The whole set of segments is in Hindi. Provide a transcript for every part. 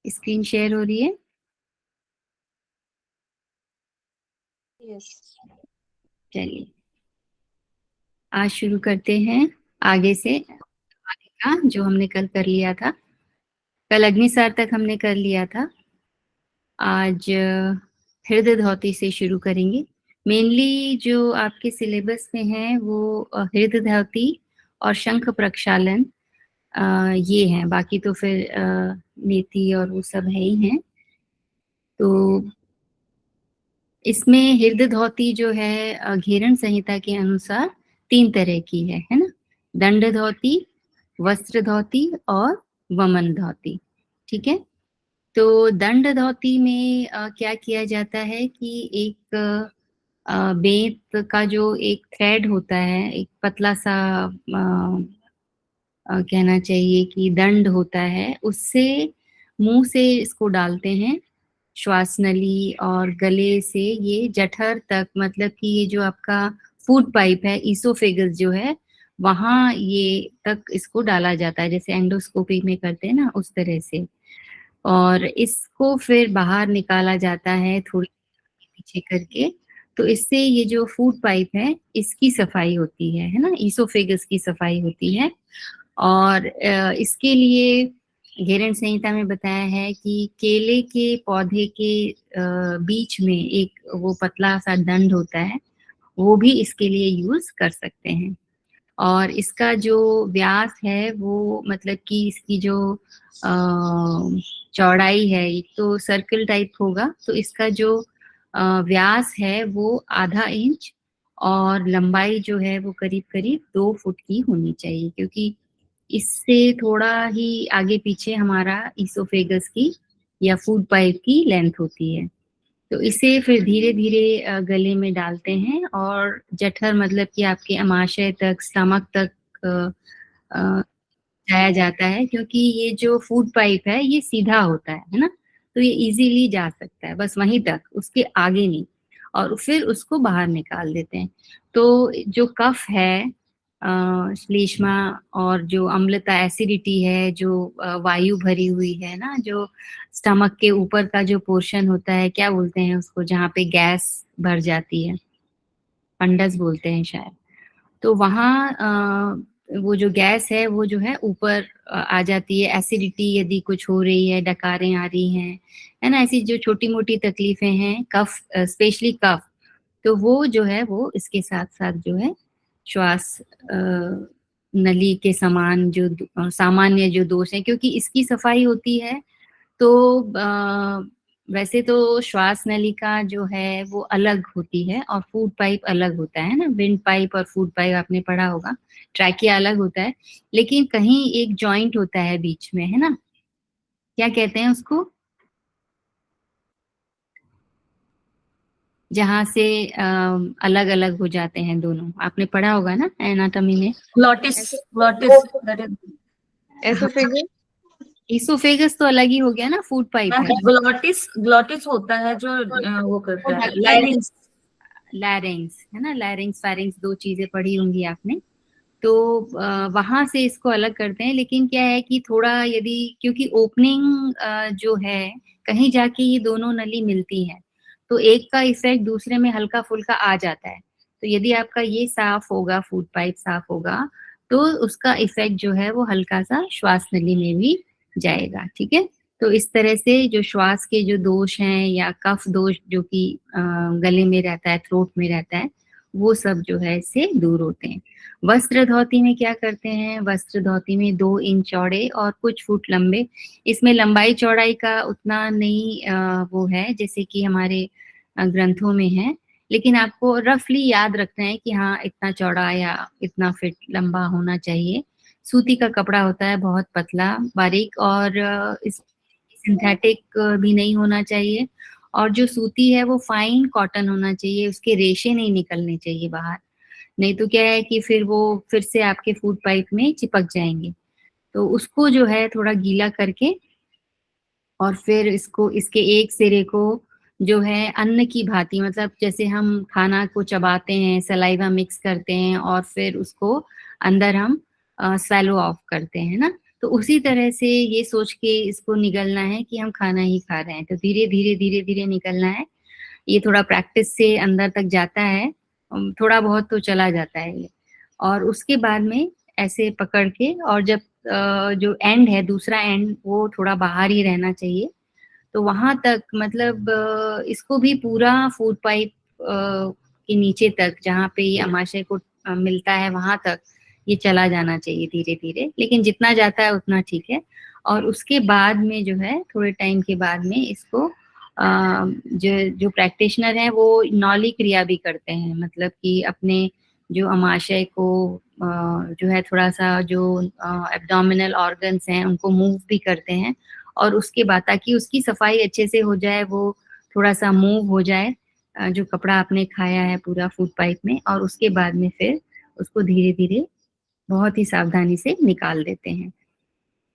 स्क्रीन शेयर हो रही है? यस। चलिए आज शुरू करते हैं आगे से। आगे का जो हमने कल कर लिया था, कल अग्निसार तक हमने कर लिया था। आज हृदय धौती से शुरू करेंगे। मेनली जो आपके सिलेबस में है वो हृदय धौती और शंख प्रक्षालन ये हैं। बाकी तो फिर नेति और वो सब है ही हैं। तो इसमें हृदय धौती जो है घेरण संहिता के अनुसार 3 तरह की है ना। दंड धौती, वस्त्र धौती और वमन धौती। ठीक है। तो दंड धौती में क्या किया जाता है कि एक बेंत का जो एक थ्रेड होता है, एक पतला सा कहना चाहिए कि दंड होता है, उससे मुंह से इसको डालते हैं श्वास नली और गले से ये जठर तक, मतलब कि ये जो आपका फूड पाइप है, ईसोफेगस जो है, वहां ये तक इसको डाला जाता है, जैसे एंडोस्कोपी में करते हैं ना उस तरह से। और इसको फिर बाहर निकाला जाता है थोड़ी पीछे करके। तो इससे ये जो फूड पाइप है इसकी सफाई होती है ना, ईसोफेगस की सफाई होती है। और इसके लिए घेरण संहिता में बताया है कि केले के पौधे के बीच में एक वो पतला सा दंड होता है, वो भी इसके लिए यूज कर सकते हैं। और इसका जो व्यास है वो मतलब कि इसकी जो चौड़ाई है, एक तो सर्कल टाइप होगा, तो इसका जो व्यास है वो आधा इंच और लंबाई जो है वो करीब करीब 2 फुट की होनी चाहिए, क्योंकि इससे थोड़ा ही आगे पीछे हमारा ईसोफेगस की या फूड पाइप की लेंथ होती है। तो इसे फिर धीरे धीरे गले में डालते हैं और जठर मतलब कि आपके अमाशय तक, स्टमक तक अ, जाया जाता है, क्योंकि ये जो फूड पाइप है ये सीधा होता है ना। तो ये इजीली जा सकता है बस वहीं तक, उसके आगे नहीं। और फिर उसको बाहर निकाल देते हैं। तो जो कफ है, श्लेष्मा और जो अम्लता, एसिडिटी है, जो वायु भरी हुई है ना, जो स्टमक के ऊपर का जो पोर्शन होता है, क्या बोलते हैं उसको, जहाँ पे गैस भर जाती है, फंडस बोलते हैं शायद। तो वहाँ वो जो गैस है वो जो है ऊपर आ जाती है। एसिडिटी यदि कुछ हो रही है, डकारें आ रही हैं, है ना, ऐसी जो छोटी मोटी तकलीफें हैं, कफ, स्पेशली कफ, तो वो जो है वो इसके साथ साथ जो है श्वास नली के समान जो सामान्य जो दोष है, क्योंकि इसकी सफाई होती है। तो वैसे तो श्वास नलिका जो है वो अलग होती है और फूड पाइप अलग होता है ना, विंड पाइप और फूड पाइप आपने पढ़ा होगा। ट्रैकिया अलग होता है, लेकिन कहीं एक जॉइंट होता है बीच में, है ना, क्या कहते हैं उसको, जहाँ से अलग अलग हो जाते हैं दोनों, आपने पढ़ा होगा ना एनाटॉमी में। Glottis, glottis that is oesophagus. Oesophagus तो अलग ही हो गया ना, फूड पाइप है। ग्लॉटिस, ग्लॉटिस होता है जो वो वो करता है ढकता है, लाइनिंग्स। लैरिंग्स है ना, लैरिंग्स फैरिंग्स, दो चीजें पढ़ी होंगी आपने। तो वहां से इसको अलग करते हैं। लेकिन क्या है कि थोड़ा यदि, क्योंकि ओपनिंग जो है, कहीं जाके ये दोनों नली मिलती है, तो एक का इफेक्ट दूसरे में हल्का फुल्का आ जाता है। तो यदि आपका ये साफ होगा, फूड पाइप साफ होगा, तो उसका इफेक्ट जो है वो हल्का सा श्वास नली में भी जाएगा। ठीक है। तो इस तरह से जो श्वास के जो दोष हैं या कफ दोष जो कि गले में रहता है, थ्रोट में रहता है, वो सब जो है इससे दूर होते हैं। वस्त्र धोती में क्या करते हैं, वस्त्र धोती में 2 इंच चौड़े और कुछ फुट लंबे। इसमें लंबाई चौड़ाई का उतना नहीं वो है जैसे कि हमारे ग्रंथों में है, लेकिन आपको रफली याद रखना है कि हाँ इतना चौड़ा या इतना फिट लंबा होना चाहिए। सूती का कपड़ा होता है, बहुत पतला बारीक, और इस सिंथेटिक भी नहीं होना चाहिए। और जो सूती है वो फाइन कॉटन होना चाहिए, उसके रेशे नहीं निकलने चाहिए बाहर, नहीं तो क्या है कि फिर वो फिर से आपके फूड पाइप में चिपक जाएंगे। तो उसको जो है थोड़ा गीला करके, और फिर इसको, इसके एक सिरे को जो है अन्न की भांति, मतलब जैसे हम खाना को चबाते हैं, सलाइवा मिक्स करते हैं और फिर उसको अंदर हम स्वैलो ऑफ करते हैं ना, तो उसी तरह से ये सोच के इसको निगलना है कि हम खाना ही खा रहे हैं, तो धीरे-धीरे निकलना है। ये थोड़ा प्रैक्टिस से अंदर तक जाता है, थोड़ा बहुत तो चला जाता है ये। और उसके बाद में ऐसे पकड़ के, और जब जो एंड है, दूसरा एंड वो थोड़ा बाहर ही रहना चाहिए, तो वहाँ तक मतलब इसको भी पूरा फूड पाइप के नीचे तक, जहाँ पे ये अमाशय को मिलता है, वहाँ तक ये चला जाना चाहिए धीरे-धीरे, लेकिन जितना जाता है उतना ठीक है। और उसके बाद में जो है, थोड़े टाइम के बाद में इसको जो प्रैक्टिशनर हैं वो नौली क्रिया भी करते हैं, मतलब कि अपने जो अमाशय को जो है थोड़ा-सा जो एब्डोमिनल ऑर्गन्स हैं उनको मूव भी करते हैं, और उसके बाद ताकि उसकी सफाई अच्छे से हो जाए, वो थोड़ा-सा मूव हो जाए जो कपड़ा आपने खाया है पूरा फूड पाइप में, और उसके बाद में फिर उसको धीरे-धीरे बहुत ही सावधानी से निकाल देते हैं।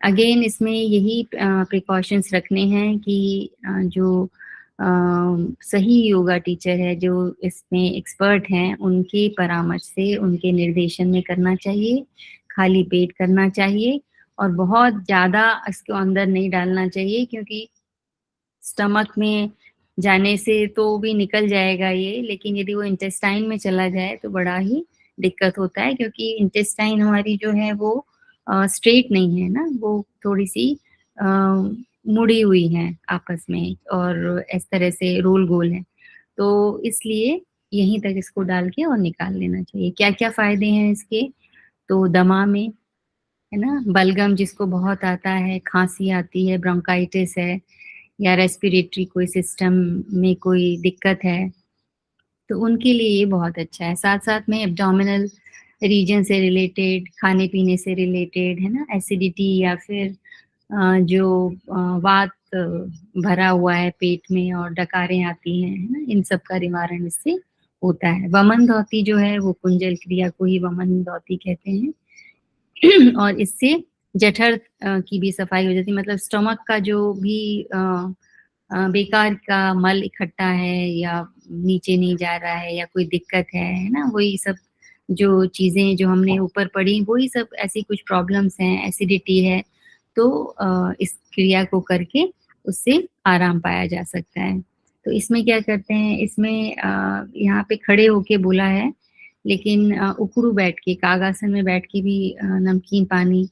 अगेन इसमें यही प्रिकॉशंस रखने हैं कि जो सही योगा टीचर है, जो इसमें एक्सपर्ट हैं, उनके परामर्श से, उनके निर्देशन में करना चाहिए, खाली पेट करना चाहिए, और बहुत ज़्यादा इसको अंदर नहीं डालना चाहिए, क्योंकि स्टमक में जाने से तो भी निकल जाएगा ये, लेकिन यदि वो इंटेस्टाइन में चला जाए तो बड़ा ही दिक्कत होता है, क्योंकि इंटेस्टाइन हमारी जो है वो स्ट्रेट नहीं है ना, वो थोड़ी-सी मुड़ी हुई है आपस में, और इस तरह से रोल गोल है। तो इसलिए यहीं तक इसको डाल के और निकाल लेना चाहिए। क्या-क्या फ़ायदे हैं इसके? तो दमा में, है ना? बलगम जिसको बहुत आता है, खाँसी आती है, ब्रोंकाइटिस है, या रेस्पिरेटरी कोई सिस्टम में कोई दिक्कत है, तो उनके लिए ये बहुत अच्छा है। साथ-साथ में एब्डोमिनल रीजन से रिलेटेड, खाने-पीने से रिलेटेड, है ना? एसिडिटी या फिर जो वात भरा हुआ है पेट में और डकारें आती हैं, है ना? इन सब का निवारण इससे होता है। वमन धौती जो है वो कुंजल क्रिया को ही वमन धौती कहते हैं। और इससे जठर की भी सफाई हो जाती है, मतलब स्टमक का जो भी बेकार का मल इकट्ठा है, या नीचे नहीं जा रहा है, या कोई दिक्कत है ना? वही सब जो चीज़ें जो हमने ऊपर पढ़ी, वही सब ऐसी कुछ प्रॉब्लम्स हैं, एसिडिटी है, तो इस क्रिया को करके उससे आराम पाया जा सकता है। तो इसमें क्या करते हैं, इसमें यहाँ पे खड़े होके बोला है, लेकिन उकड़ू बैठ के, कागासन में बैठ के भी नमकीन पानी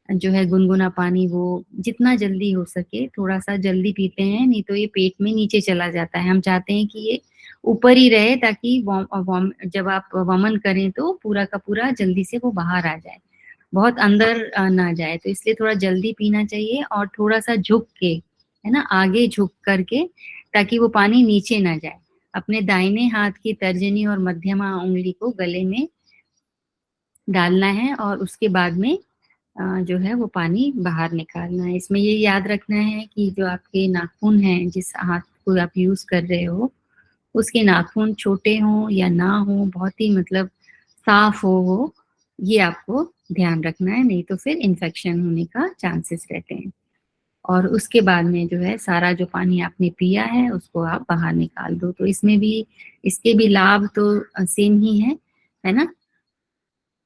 जो है, गुनगुना पानी, वो जितना जल्दी हो सके थोड़ा-सा जल्दी पीते हैं, नहीं तो ये पेट में नीचे चला जाता है। हम चाहते हैं कि ये ऊपर ही रहे, ताकि जब आप वमन करें तो पूरा का पूरा जल्दी से वो बाहर आ जाए, बहुत अंदर ना जाए। तो इसलिए थोड़ा जल्दी पीना चाहिए, और थोड़ा-सा झुक के, है ना? आगे झुक कर के, ताकि वो पानी नीचे ना जाए। अपने दाहिने हाथ की तर्जनी और मध्यमा उँगली को गले में डालना है, और उसके बाद में जो है वो पानी बाहर निकालना है। इसमें ये याद रखना है कि जो आपके नाखून हैं, जिस हाथ को आप यूज़ कर रहे हो, उसके नाखून छोटे हों या ना हों, बहुत ही मतलब साफ हो वो, ये आपको ध्यान रखना है, नहीं तो फिर इन्फेक्शन होने का चांसेस रहते हैं। और उसके बाद में जो है सारा जो पानी आपने पिया है उसको आप बाहर निकाल दो। तो इसमें भी, इसके भी लाभ तो सेम ही है ना?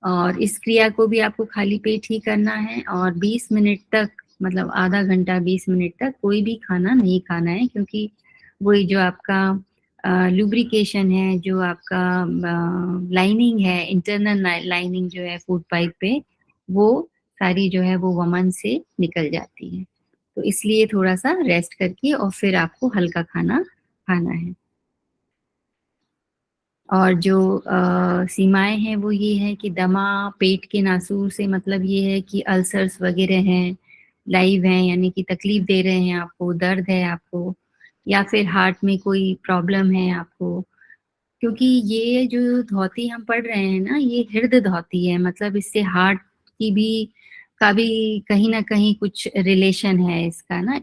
और इस क्रिया को भी आपको खाली पेट ही करना है, और 20 मिनट तक, मतलब आधा घंटा 20 मिनट तक कोई भी खाना नहीं खाना है, क्योंकि वही जो आपका लुब्रिकेशन है, जो आपका लाइनिंग है, इंटरनल लाइनिंग जो है फूड पाइप पे, वो सारी जो है वो वमन से निकल जाती है। तो इसलिए थोड़ा-सा रेस्ट करके और फिर आपको हल्का खाना खाना है। और जो सीमाएँ हैं वो ये है कि दमा, पेट के नासूर से मतलब ये है कि अल्सर्स वग़ैरह हैं, लाइव हैं, यानी कि तकलीफ़ दे रहे हैं आपको, दर्द है आपको, या फिर हार्ट में कोई प्रॉब्लम है आपको। क्योंकि ये जो धौती हम पढ़ रहे हैं ना, ये हृद धौती है, मतलब इससे हार्ट की भी का भी कहीं न कहीं कुछ रिलेशन है इसका ना,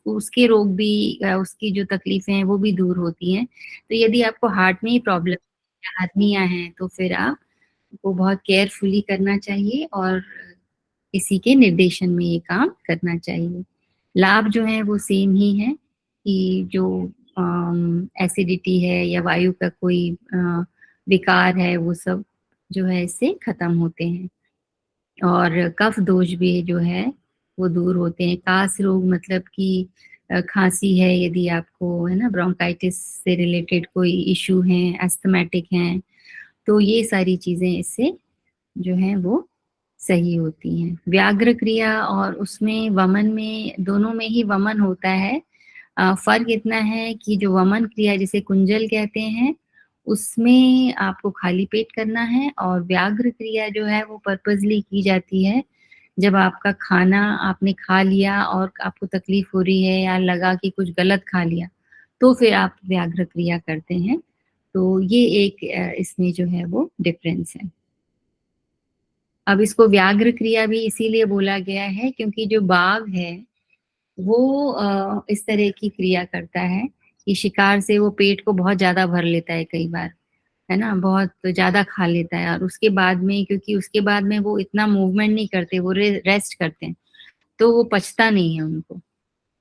उसके रोग भी उसकी जो तकलीफ़ें हैं वो भी दूर होती हैं। तो यदि आपको हार्ट में ही प्रॉब्लम, हार्निया है, तो फिर आपको बहुत केयरफुली करना चाहिए, और किसी के निर्देशन में ये काम करना चाहिए। लाभ जो है वो सेम ही है, कि जो एसिडिटी है या वायु का कोई विकार है, वो सब जो है इससे खत्म होते हैं। और कफ दोष भी जो है वो दूर होते हैं। कास रोग मतलब कि खांसी है यदि आपको, है ना, ब्रोंकाइटिस से रिलेटेड कोई इश्यू है, एस्थमेटिक हैं, तो ये सारी चीज़ें इससे जो हैं वो सही होती हैं। व्याघ्र क्रिया और उसमें वमन में, दोनों में ही वमन होता है। फ़र्क इतना है कि जो वमन क्रिया जिसे कुंजल कहते हैं, उसमें आपको खाली पेट करना है, और व्याघ्र क्रिया जो है वो पर्पज़ली की जाती है जब आपका खाना आपने खा लिया और आपको तकलीफ़ हो रही है या लगा कि कुछ गलत खा लिया, तो फिर आप व्याघ्र क्रिया करते हैं। तो ये एक इसमें जो है वो डिफ़रेंस है। अब इसको व्याघ्र क्रिया भी इसीलिए बोला गया है क्योंकि जो बाघ है वो इस तरह की क्रिया करता है कि शिकार से वो पेट को बहुत ज़्यादा भर लेता है कई बार, है ना? बहुत ज़्यादा खा लेता है, और उसके बाद में, क्योंकि उसके बाद में वो इतना मूवमेंट नहीं करते, वो रेस्ट करते हैं, तो वो पचता नहीं है उनको।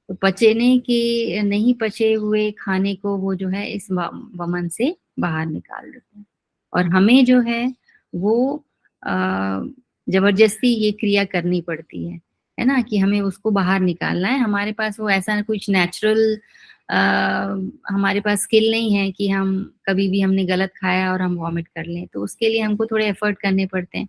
तो पचने के नहीं पचे हुए खाने को वो जो है इस वमन से बाहर निकाल देते हैं। और हमें जो है वो अ, ज़बरदस्ती ये क्रिया करनी पड़ती है ना? कि हमें उसको बाहर निकालना है। हमारे पास वो ऐसा कुछ नेचुरल अ, हमारे पास स्किल नहीं है कि हम कभी भी हमने गलत खाया और हम वॉमिट कर लें। तो उसके लिए हमको थोड़े एफर्ट करने पड़ते हैं,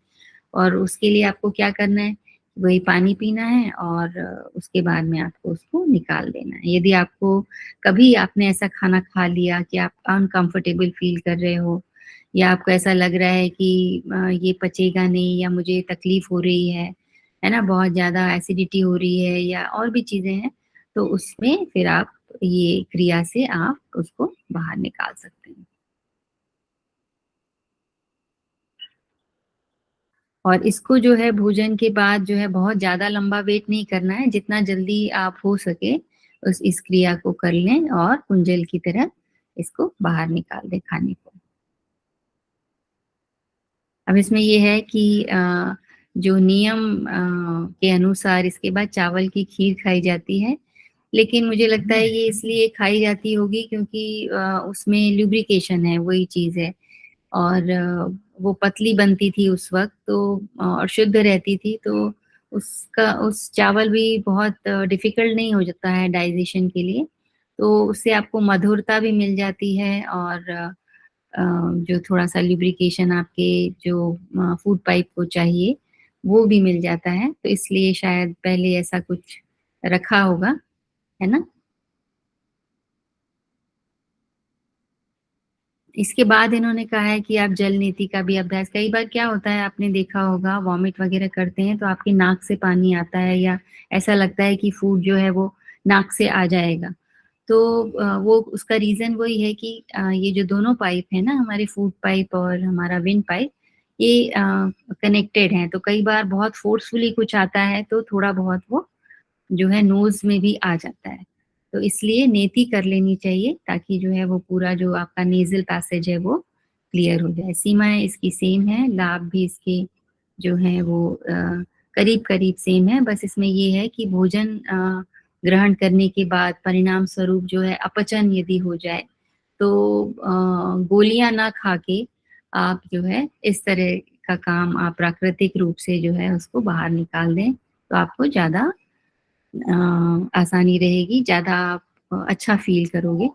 और उसके लिए आपको क्या करना है, वही पानी पीना है, और उसके बाद में आपको उसको निकाल देना है। यदि आपको कभी आपने ऐसा खाना खा लिया कि आप अनकंफर्टेबल फ़ील कर रहे हो, या आपको ऐसा लग रहा है कि ये पचेगा नहीं, या मुझे तकलीफ़ हो रही है ना? बहुत ज़्यादा एसिडिटी हो रही है या और भी चीज़ें हैं, तो उसमें फिर आप ये क्रिया से आप उसको बाहर निकाल सकते हैं। और इसको जो है भोजन के बाद जो है बहुत ज़्यादा लंबा वेट नहीं करना है, जितना जल्दी आप हो सके उस इस क्रिया को कर लें और कुंजल की तरह इसको बाहर निकाल दें खाने को। अब इसमें ये है कि जो नियम के अनुसार इसके बाद चावल की खीर खाई जाती है, लेकिन मुझे लगता है ये इसलिए खाई जाती होगी क्योंकि उसमें ल्यूब्रिकेशन है, वही चीज़ है। और वो पतली बनती थी उस वक़्त, तो और शुद्ध रहती थी, तो उसका उस चावल भी बहुत डिफ़िकल्ट नहीं हो जाता है डाइजेशन के लिए, तो उससे आपको मधुरता भी मिल जाती है, और जो थोड़ा-सा लुब्रिकेशन आपके जो फूड पाइप को चाहिए, वो भी मिल जाता है, तो इसलिए शायद पहले ऐसा कुछ रखा होगा, है ना? इसके बाद इन्होंने कहा है कि आप जल नीति का भी अभ्यास, कई बार क्या होता है आपने देखा होगा, वॉमिट वगैरह करते हैं तो आपकी नाक से पानी आता है, या ऐसा लगता है कि फूड जो है वो नाक से आ जाएगा। तो वो उसका रीज़न वही है कि ये जो दोनों पाइप है ना, हमारे फूड पाइप और हमारा विंड पाइप, ये कनेक्टेड हैं, तो कई बार बहुत फ़ोर्सफुली कुछ आता है तो थोड़ा बहुत वो जो है नोज़ में भी आ जाता है। तो इसलिए नेति कर लेनी चाहिए ताकि जो है वो पूरा जो आपका नेज़ल पैसेज है वो क्लियर हो जाए। सीमाएँ इसकी सेम हैं, लाभ भी इसके जो हैं वो करीब-करीब सेम है, बस इसमें ये है कि भोजन ग्रहण करने के बाद परिणाम स्वरूप जो है अपचन यदि हो जाए, तो गोलियाँ ना खा के आप जो है इस तरह का काम आप प्राकृतिक रूप से जो है उसको बाहर निकाल दें, तो आपको ज़्यादा आसानी रहेगी, ज़्यादा आप अच्छा फ़ील करोगे।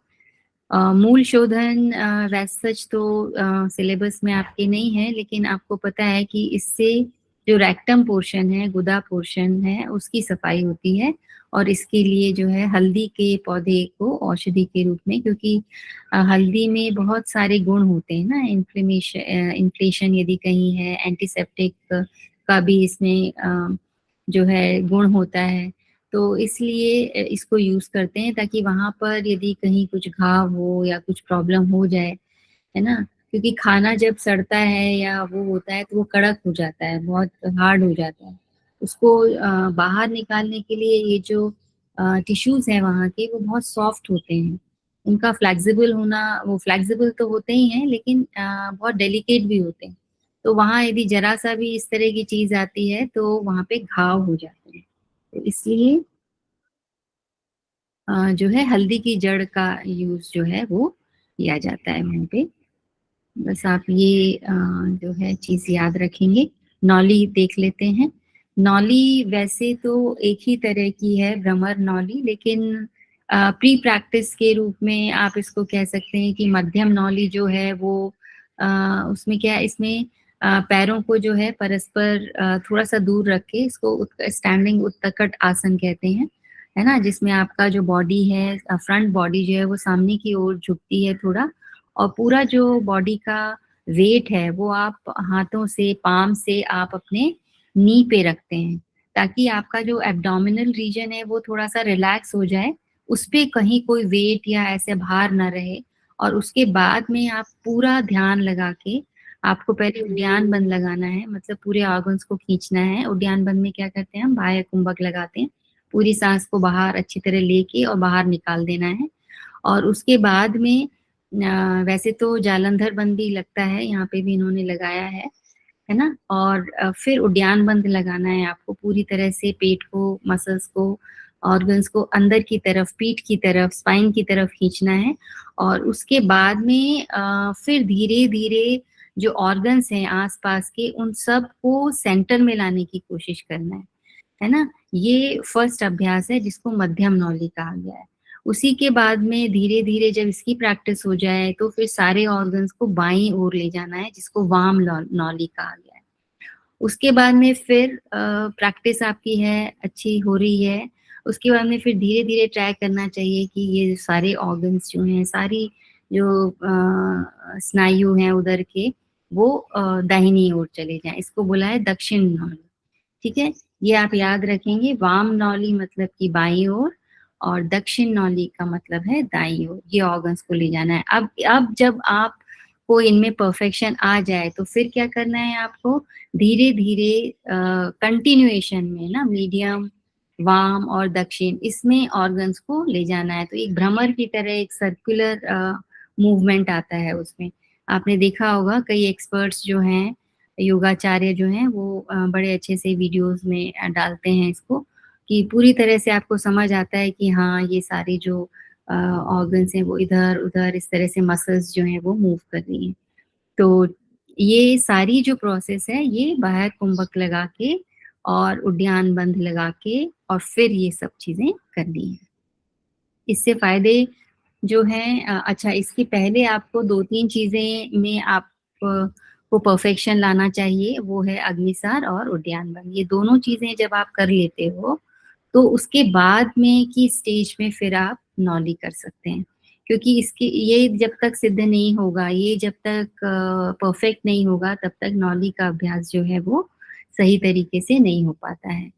मूल शोधन वैसे सच तो सिलेबस में आपके नहीं है, लेकिन आपको पता है कि इससे जो रेक्टम पोर्शन है, गुदा पोर्शन है, उसकी सफाई होती है, और इसके लिए जो है हल्दी के पौधे को औषधि के रूप में, क्योंकि हल्दी में बहुत सारे गुण होते हैं ना, इन्फ्लेशन यदि कहीं है, एंटीसेप्टिक का भी इसमें जो है गुण होता है। तो इसलिए इसको यूज़ करते हैं ताकि वहाँ पर यदि कहीं कुछ घाव हो या कुछ प्रॉब्लम हो जाए, है ना? क्योंकि खाना जब सड़ता है या वो होता है तो वो कड़क हो जाता है, बहुत हार्ड हो जाता है। उसको बाहर निकालने के लिए ये जो टिश्यूज़ हैं वहाँ के, वो बहुत सॉफ्ट होते हैं। उनका फ्लेक्सिबल होना, वो फ्लेक्सिबल तो होते ही हैं, लेकिन बहुत डेलिकेट भी होते हैं। तो वहाँ यदि ज़रा-सा भी इस तरह की चीज़ आती है तो वहाँ पे घाव हो जाते हैं। तो इसलिए जो है हल्दी की जड़ का यूज़ जो है वो किया जाता है वहाँ पे। बस आप ये जो है चीज़ याद रखेंगे। नॉली देख लेते हैं। नौली वैसे तो एक ही तरह की है, भ्रमर नौली, लेकिन प्री प्रैक्टिस के रूप में आप इसको कह सकते हैं कि मध्यम नौली जो है वो उसमें क्या है, इसमें पैरों को जो है परस्पर थोड़ा सा दूर रख के इसको स्टैंडिंग उत्तकट आसन कहते हैं, है ना, जिसमें आपका जो बॉडी है, फ्रंट बॉडी जो है वो सामने की ओर झुकती है थोड़ा, और पूरा जो बॉडी का वेट है वो आप हाथों से, पाम से आप अपने नी पे रखते हैं, ताकि आपका जो एब्डोमिनल रीजन है वो थोड़ा सा रिलैक्स हो जाए, उस पे कहीं कोई वेट या ऐसे भार ना रहे। और उसके बाद में आप पूरा ध्यान लगा के, आपको पहले उद्यान बंद लगाना है, मतलब पूरे ऑर्गन्स को खींचना है। उद्यान बंद में क्या करते हैं, हम बाह्य कुंभक लगाते हैं, पूरी सांस को बाहर अच्छी तरह लेके और बाहर निकाल देना है। और उसके बाद में वैसे तो जालंधर बंद भी लगता है, यहाँ पे भी इन्होंने लगाया है ना। और फिर उद्यान बंद लगाना है आपको, पूरी तरह से पेट को, मसल्स को, ऑर्गन्स को अंदर की तरफ, पीठ की तरफ, स्पाइन की तरफ खींचना है। और उसके बाद में फिर धीरे धीरे जो ऑर्गन्स हैं आसपास के, उन सब को सेंटर में लाने की कोशिश करना है ना। ये फर्स्ट अभ्यास है जिसको मध्यम नौली कहा गया है। उसी के बाद में धीरे धीरे जब इसकी प्रैक्टिस हो जाए तो फिर सारे ऑर्गन्स को बाईं ओर ले जाना है, जिसको वाम नौली कहा गया है। उसके बाद में फिर प्रैक्टिस आपकी है, अच्छी हो रही है, उसके बाद में फिर धीरे धीरे ट्राई करना चाहिए कि ये सारे ऑर्गन्स जो हैं, सारी जो स्नायु हैं उधर के, वो दाहिनी ओर चले जाएं। इसको बोला है दक्षिण नौली। ठीक है, ये आप याद रखेंगे, वाम नौली मतलब कि बाईं ओर, और दक्षिण नौली का मतलब है दाईं ओर। ये ऑर्गन्स को ले जाना है। अब जब आप को इनमें परफेक्शन आ जाए तो फिर क्या करना है आपको, धीरे धीरे कंटिन्यूएशन में ना, मीडियम, वाम और दक्षिण, इसमें ऑर्गन्स को ले जाना है। तो एक भ्रमर की तरह एक सर्कुलर मूवमेंट आता है उसमें। आपने देखा होगा कई एक्सपर्ट्स जो हैं, योगाचार्य जो हैं, वो बड़े अच्छे से वीडियोस में डालते हैं इसको, कि पूरी तरह से आपको समझ आता है कि हाँ, ये सारी जो ऑर्गन्स हैं वो इधर उधर इस तरह से मसल्स जो हैं वो मूव कर रही हैं। तो ये सारी जो प्रोसेस है, ये बाह्य कुंभक लगा के और उद्यान बंद लगा के और फिर ये सब चीजें करनी है। इससे फायदे जो हैं, अच्छा, इसके पहले आपको 2-3 चीजें में आप को परफेक्शन लाना चाहिए, वो है अग्निसार और उद्यान बंद। ये दोनों चीजें जब आप कर लेते हो तो उसके बाद में की स्टेज में फिर आप नौली कर सकते हैं, क्योंकि इसके ये जब तक सिद्ध नहीं होगा, ये जब तक परफेक्ट नहीं होगा, तब तक नौली का अभ्यास जो है वो सही तरीके से नहीं हो पाता है।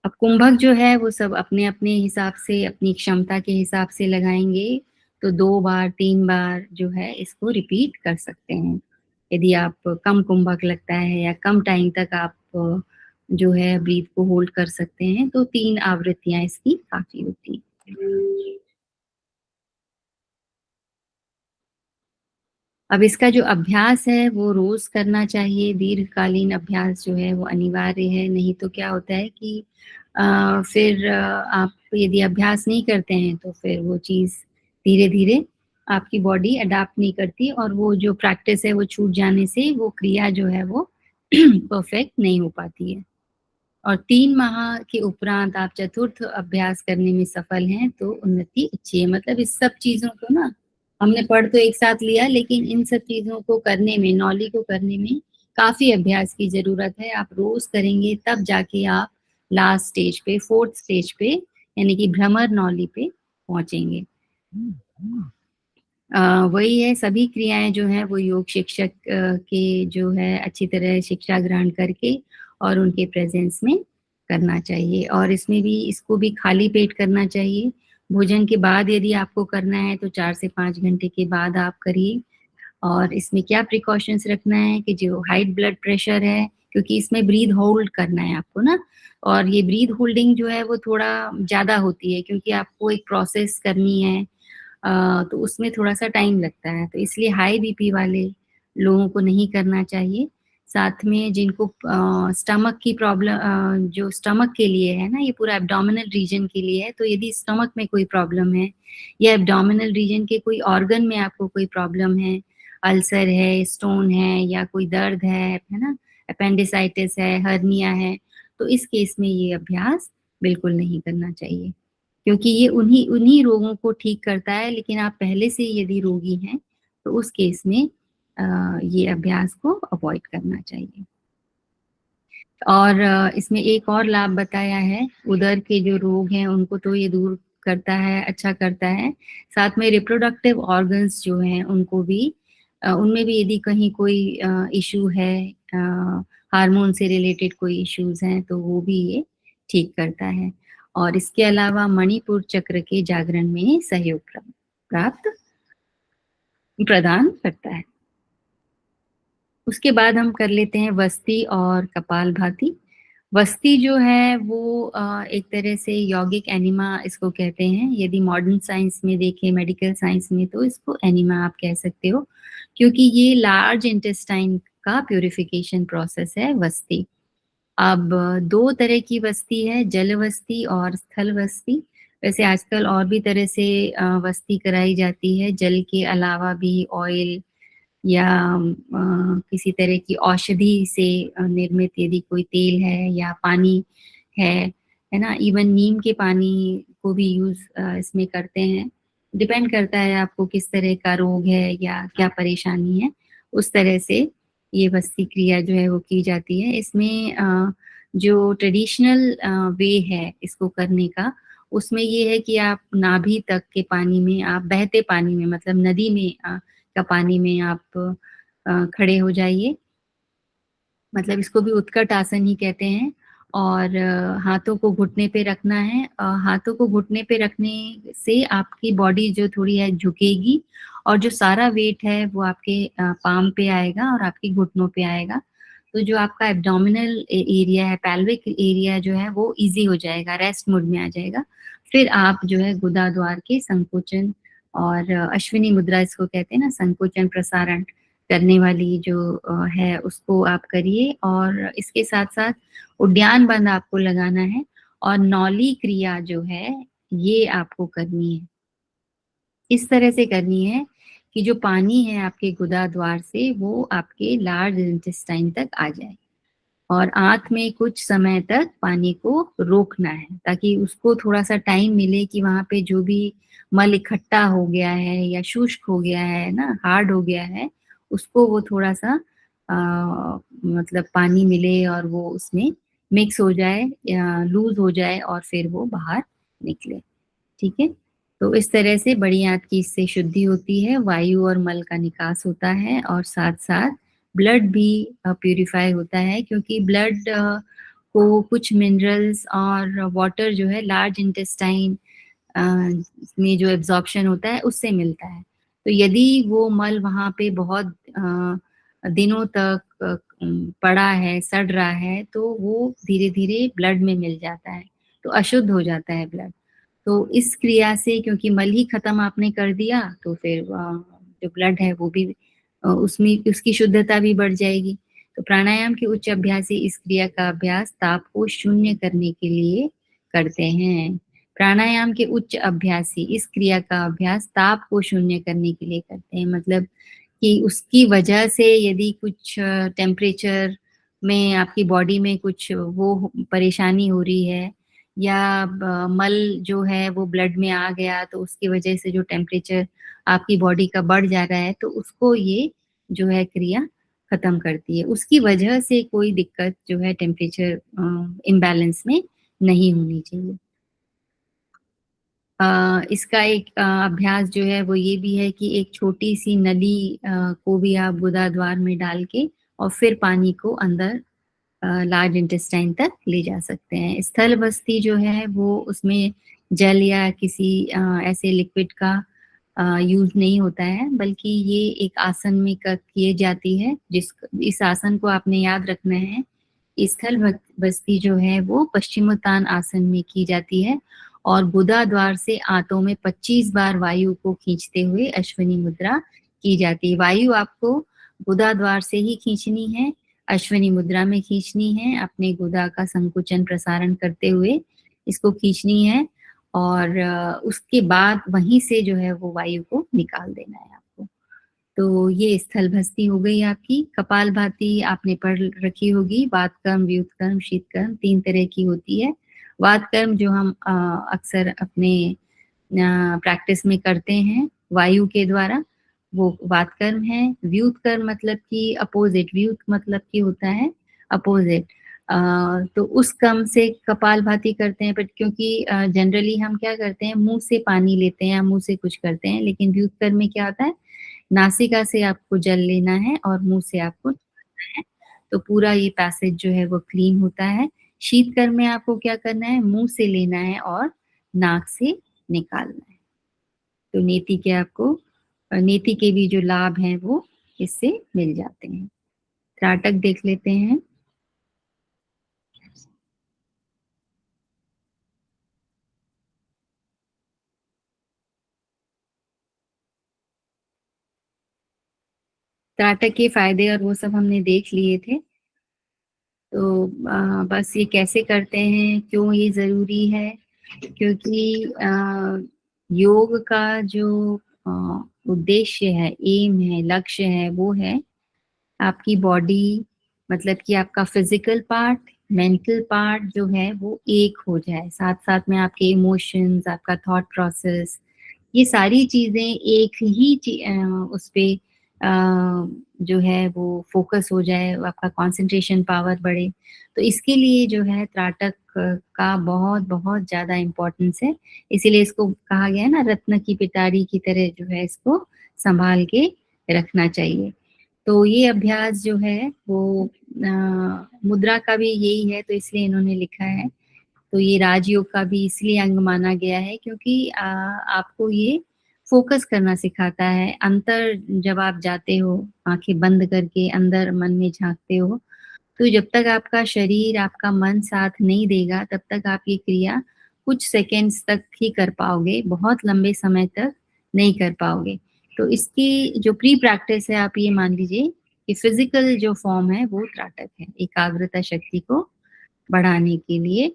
अब कुंभक जो है वो सब अपने अपने हिसाब से, अपनी क्षमता के हिसाब से लगाएंगे, तो 2 बार 3 बार जो है इसको रिपीट कर सकते हैं। यदि आप कम कुंभक लगता है या कम टाइम तक आप जो है ब्रीथ को होल्ड कर सकते हैं, तो 3 आवृत्तियां इसकी काफी होती हैं। अब इसका जो अभ्यास है वो रोज करना चाहिए, दीर्घकालीन अभ्यास जो है वो अनिवार्य है। नहीं तो क्या होता है कि फिर आप यदि अभ्यास नहीं करते हैं तो फिर वो चीज़ धीरे धीरे आपकी बॉडी अडाप्ट नहीं करती, और वो जो प्रैक्टिस है वो छूट जाने से वो क्रिया जो है वो परफेक्ट नहीं हो पाती है। और 3 माह के उपरांत आप चतुर्थ अभ्यास करने में सफल हैं तो उन्नति अच्छी है। मतलब इस सब चीज़ों को ना, हमने पढ़ तो एक साथ लिया, लेकिन इन सब चीज़ों को करने में, नौली को करने में काफ़ी अभ्यास की ज़रूरत है। आप रोज़ करेंगे तब जाके आप लास्ट स्टेज पे, 4th स्टेज पे, यानी कि भ्रमर नौली पे पहुँचेंगे। वही है, सभी क्रियाएँ जो हैं वो योग शिक्षक के जो है अच्छी तरह शिक्षा ग्रहण करके और उनके प्रेज़ेंस में करना चाहिए। और इसमें भी, इसको भी खाली पेट करना चाहिए। भोजन के बाद यदि आपको करना है तो 4 से 5 घंटे के बाद आप करिए। और इसमें क्या प्रिकॉशंस रखना है कि जो हाई ब्लड प्रेशर है, क्योंकि इसमें ब्रीथ होल्ड करना है आपको ना, और ये ब्रीथ होल्डिंग जो है वो थोड़ा ज़्यादा होती है, क्योंकि आपको एक प्रोसेस करनी है, तो उसमें थोड़ा-सा टाइम लगता है। तो इसलिए हाई बीपी वाले लोगों को नहीं करना चाहिए। साथ में जिनको स्टमक की प्रॉब्लम, जो स्टमक के लिए है ना, ये पूरा एब्डोमिनल रीजन के लिए है, तो यदि स्टमक में कोई प्रॉब्लम है या एब्डोमिनल रीजन के कोई ऑर्गन में आपको कोई प्रॉब्लम है, अल्सर है, स्टोन है या कोई दर्द है ना, अपेंडिसाइटिस है, हर्निया है, तो इस केस में ये अभ्यास बिल्कुल नहीं करना चाहिए, क्योंकि ये उन्हीं उन्हीं रोगों को ठीक करता है। लेकिन आप पहले से यदि रोगी हैं तो उस केस में ये अभ्यास को अवॉइड करना चाहिए। और इसमें एक और लाभ बताया है, उदर के जो रोग हैं उनको तो ये दूर करता है, अच्छा करता है। साथ में रिप्रोडक्टिव ऑर्गन्स जो हैं उनको भी उनमें भी यदि कहीं कोई इशू है, हार्मोन से रिलेटेड कोई इश्यूज हैं, तो वो भी ये ठीक करता है। और इसके अलावा मणिपुर चक्र के जागरण में सहयोग प्राप्त प्रदान करता है। उसके बाद हम कर लेते हैं वस्ती और कपालभाति। वस्ती जो है वो एक तरह से यौगिक एनिमा इसको कहते हैं। यदि मॉडर्न साइंस में देखें, मेडिकल साइंस में, तो इसको एनिमा आप कह सकते हो, क्योंकि ये लार्ज इंटेस्टाइन का प्यूरिफिकेशन प्रोसेस है वस्ती। अब दो तरह की वस्ती है, जल वस्ती और स्थल वस्ती। वैसे आजकल और भी तरह से वस्ती कराई जाती है, जल के अलावा भी ऑयल या किसी तरह की औषधि से निर्मित यदि कोई तेल है या पानी है ना, इवन नीम के पानी को भी यूज इसमें करते हैं। डिपेंड करता है आपको किस तरह का रोग है या क्या परेशानी है, उस तरह से ये वस्ती क्रिया जो है वो की जाती है। इसमें जो ट्रेडिशनल वे है इसको करने का, उसमें ये है कि आप नाभि तक के पानी में, आप बहते पानी में, मतलब नदी में का पानी में आप खड़े हो जाइए, मतलब इसको भी उत्कट आसन ही कहते हैं। और हाथों को घुटने पे रखना है। हाथों को घुटने पे रखने से आपकी बॉडी जो थोड़ी है झुकेगी, और जो सारा वेट है वो आपके पाम पे आएगा और आपकी घुटनों पे आएगा। तो जो आपका एब्डोमिनल एरिया है, पैल्विक एरिया जो है वो इजी हो जाएगा, रेस्ट मोड में आ जाएगा। फिर आप जो है गुदा द्वार के संकोचन और अश्विनी मुद्रा इसको कहते हैं ना, संकोचन प्रसारण करने वाली जो है उसको आप करिए। और इसके साथ साथ उद्यान बंद आपको लगाना है, और नौली क्रिया जो है ये आपको करनी है। इस तरह से करनी है कि जो पानी है आपके गुदा द्वार से वो आपके लार्ज इंटेस्टाइन तक आ जाए, और आंत में कुछ समय तक पानी को रोकना है, ताकि उसको थोड़ा सा टाइम मिले कि वहां पे जो भी मल इकट्ठा हो गया है या शुष्क हो गया है ना, हार्ड हो गया है, उसको वो थोड़ा सा मतलब पानी मिले और वो उसमें मिक्स हो जाए या लूज हो जाए, और फिर वो बाहर निकले। ठीक है, तो इस तरह से बड़ी आंत की इससे शुद्धि होती है, वायु और मल का निकास होता है, और साथ साथ ब्लड भी प्यूरिफाई होता है, क्योंकि ब्लड को कुछ मिनरल्स और वाटर जो है लार्ज इंटेस्टाइन में जो एब्जॉर्प्शन होता है उससे मिलता है। तो यदि वो मल वहाँ पे बहुत दिनों तक पड़ा है, सड़ रहा है, तो वो धीरे धीरे ब्लड में मिल जाता है, तो अशुद्ध हो जाता है ब्लड। तो इस क्रिया से, क्योंकि मल ही खत्म आपने कर दिया, तो फिर जो ब्लड है वो भी उसमें उसकी शुद्धता भी बढ़ जाएगी। तो प्राणायाम के उच्च अभ्यासी इस क्रिया का अभ्यास ताप को शून्य करने के लिए करते हैं। प्राणायाम के उच्च अभ्यासी इस क्रिया का अभ्यास ताप को शून्य करने के लिए करते हैं, मतलब कि उसकी वजह से यदि कुछ टेम्परेचर में आपकी बॉडी में कुछ वो परेशानी हो रही है, या मल जो है वो ब्लड में आ गया, तो उसकी वजह से जो टेम्परेचर आपकी बॉडी का बढ़ जा रहा है, तो उसको ये जो है क्रिया खत्म करती है। उसकी वजह से कोई दिक्कत जो है टेम्परेचर इम्बैलेंस में नहीं होनी चाहिए। इसका एक अभ्यास जो है वो ये भी है कि एक छोटी सी नली को भी आप गुदा द्वार में डाल के और फिर पानी को अंदर लार्ज इंटेस्टाइन तक ले जा सकते हैं। स्थल बस्ती जो है वो उसमें जल या किसी ऐसे लिक्विड का यूज नहीं होता है, बल्कि ये एक आसन में किए जाती है। इस आसन को आपने याद रखना है। स्थल बस्ती जो है वो पश्चिमोत्तान आसन में की जाती है, और गुदा द्वार से आंतों में 25 बार वायु को खींचते हुए अश्विनी मुद्रा की जाती है। वायु आपको गुदा द्वार से ही खींचनी है, अश्विनी मुद्रा में खींचनी है, अपने गुदा का संकुचन प्रसारण करते हुए इसको खींचनी है, और उसके बाद वहीं से जो है वो वायु को निकाल देना है आपको। तो ये स्थलभस्ती हो गई आपकी। कपालभाति आपने पढ़ रखी होगी, वातकर्म, व्युत्कर्म, शीतकर्म 3 तरह की होती है। वातकर्म जो हम अक्सर अपने प्रैक्टिस में करते हैं वायु के द्वारा, वो वातकर्म है। व्युत्कर्म मतलब कि अपोजिट, व्युत मतलब कि होता है अपोजिट। तो उस कर्म से कपालभाति करते हैं, बट क्योंकि जनरली हम क्या करते हैं, मुंह से पानी लेते हैं या मुंह से कुछ करते हैं, लेकिन व्युत्कर्म में क्या होता है, नासिका से आपको जल लेना है और मुंह से आपको छोड़ना है, तो पूरा ये पैसेज जो है वो क्लीन होता है। शीतकर्म में आपको क्या करना है, मुंह से लेना है और नाक से निकालना है। तो नेति के आपको नेति के भी जो लाभ हैं वो इससे मिल जाते हैं। त्राटक देख लेते हैं। त्राटक के फायदे और वो सब हमने देख लिए थे। तो बस ये कैसे करते हैं, क्यों ये जरूरी है, क्योंकि योग का जो अ, उद्देश्य है, एम है, लक्ष्य है, वो है आपकी बॉडी, मतलब कि आपका फिजिकल पार्ट, मेंटल पार्ट जो है वो एक हो जाए, साथ साथ में आपके इमोशंस, आपका थॉट प्रोसेस, ये सारी चीजें एक ही उस पे जो है वो फोकस हो जाए, आपका कंसंट्रेशन पावर बढ़े। तो इसके लिए जो है त्राटक का बहुत बहुत ज्यादा इम्पोर्टेंस है। इसीलिए इसको कहा गया है ना, रत्न की पिटारी की तरह जो है इसको संभाल के रखना चाहिए। तो ये अभ्यास जो है वो मुद्रा का भी यही है, तो इसलिए इन्होंने लिखा है। तो ये राजयोग का भी इसलिए अंग माना गया है क्योंकि आपको ये फोकस करना सिखाता है। अंतर जब आप जाते हो, आंखें बंद करके अंदर मन में झांकते हो, तो जब तक आपका शरीर, आपका मन साथ नहीं देगा, तब तक आप ये क्रिया कुछ सेकेंड्स तक ही कर पाओगे, बहुत लंबे समय तक नहीं कर पाओगे। तो इसकी जो प्री प्रैक्टिस है, आप ये मान लीजिए कि फिजिकल जो फॉर्म है वो त्राटक है, एकाग्रता शक्ति को बढ़ाने के लिए।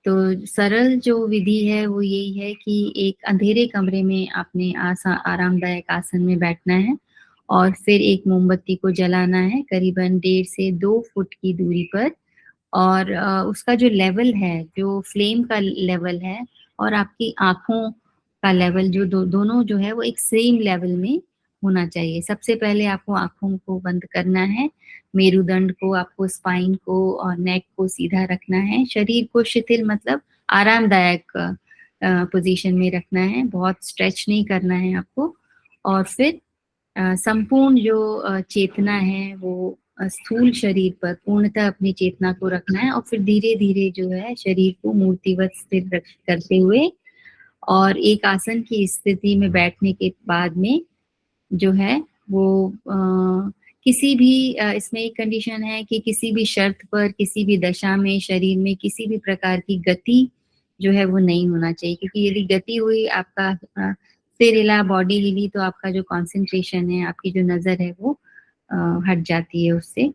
तो सरल जो विधि है वो यही है कि एक अंधेरे कमरे में आपने आरामदायक आसन में बैठना है और फिर एक मोमबत्ती को जलाना है करीबन 1.5 से 2 फुट की दूरी पर। और उसका जो लेवल है, जो फ्लेम का लेवल है और आपकी आँखों का लेवल, जो दोनों जो है वो एक सेम लेवल में होना चाहिए। सबसे पहले आपको आँखों को बंद करना है, मेरुदंड को, आपको स्पाइन को और नेक को सीधा रखना है, शरीर को शिथिल मतलब आरामदायक पोजीशन में रखना है, बहुत स्ट्रेच नहीं करना है आपको। और फिर संपूर्ण जो चेतना है वो स्थूल शरीर पर पूर्णतः अपनी चेतना को रखना है और फिर धीरे धीरे जो है शरीर को मूर्तिवत स्थिर करते हुए और एक आसन की स्थिति में बैठने के बाद में जो है वो किसी भी इसमें एक कंडीशन है कि किसी भी शर्त पर, किसी भी दशा में शरीर में किसी भी प्रकार की गति जो है वो नहीं होना चाहिए, क्योंकि यदि गति हुई, आपका सिर हिला, बॉडी हिली, तो आपका जो कंसंट्रेशन है, आपकी जो नजर है वो हट जाती है उससे।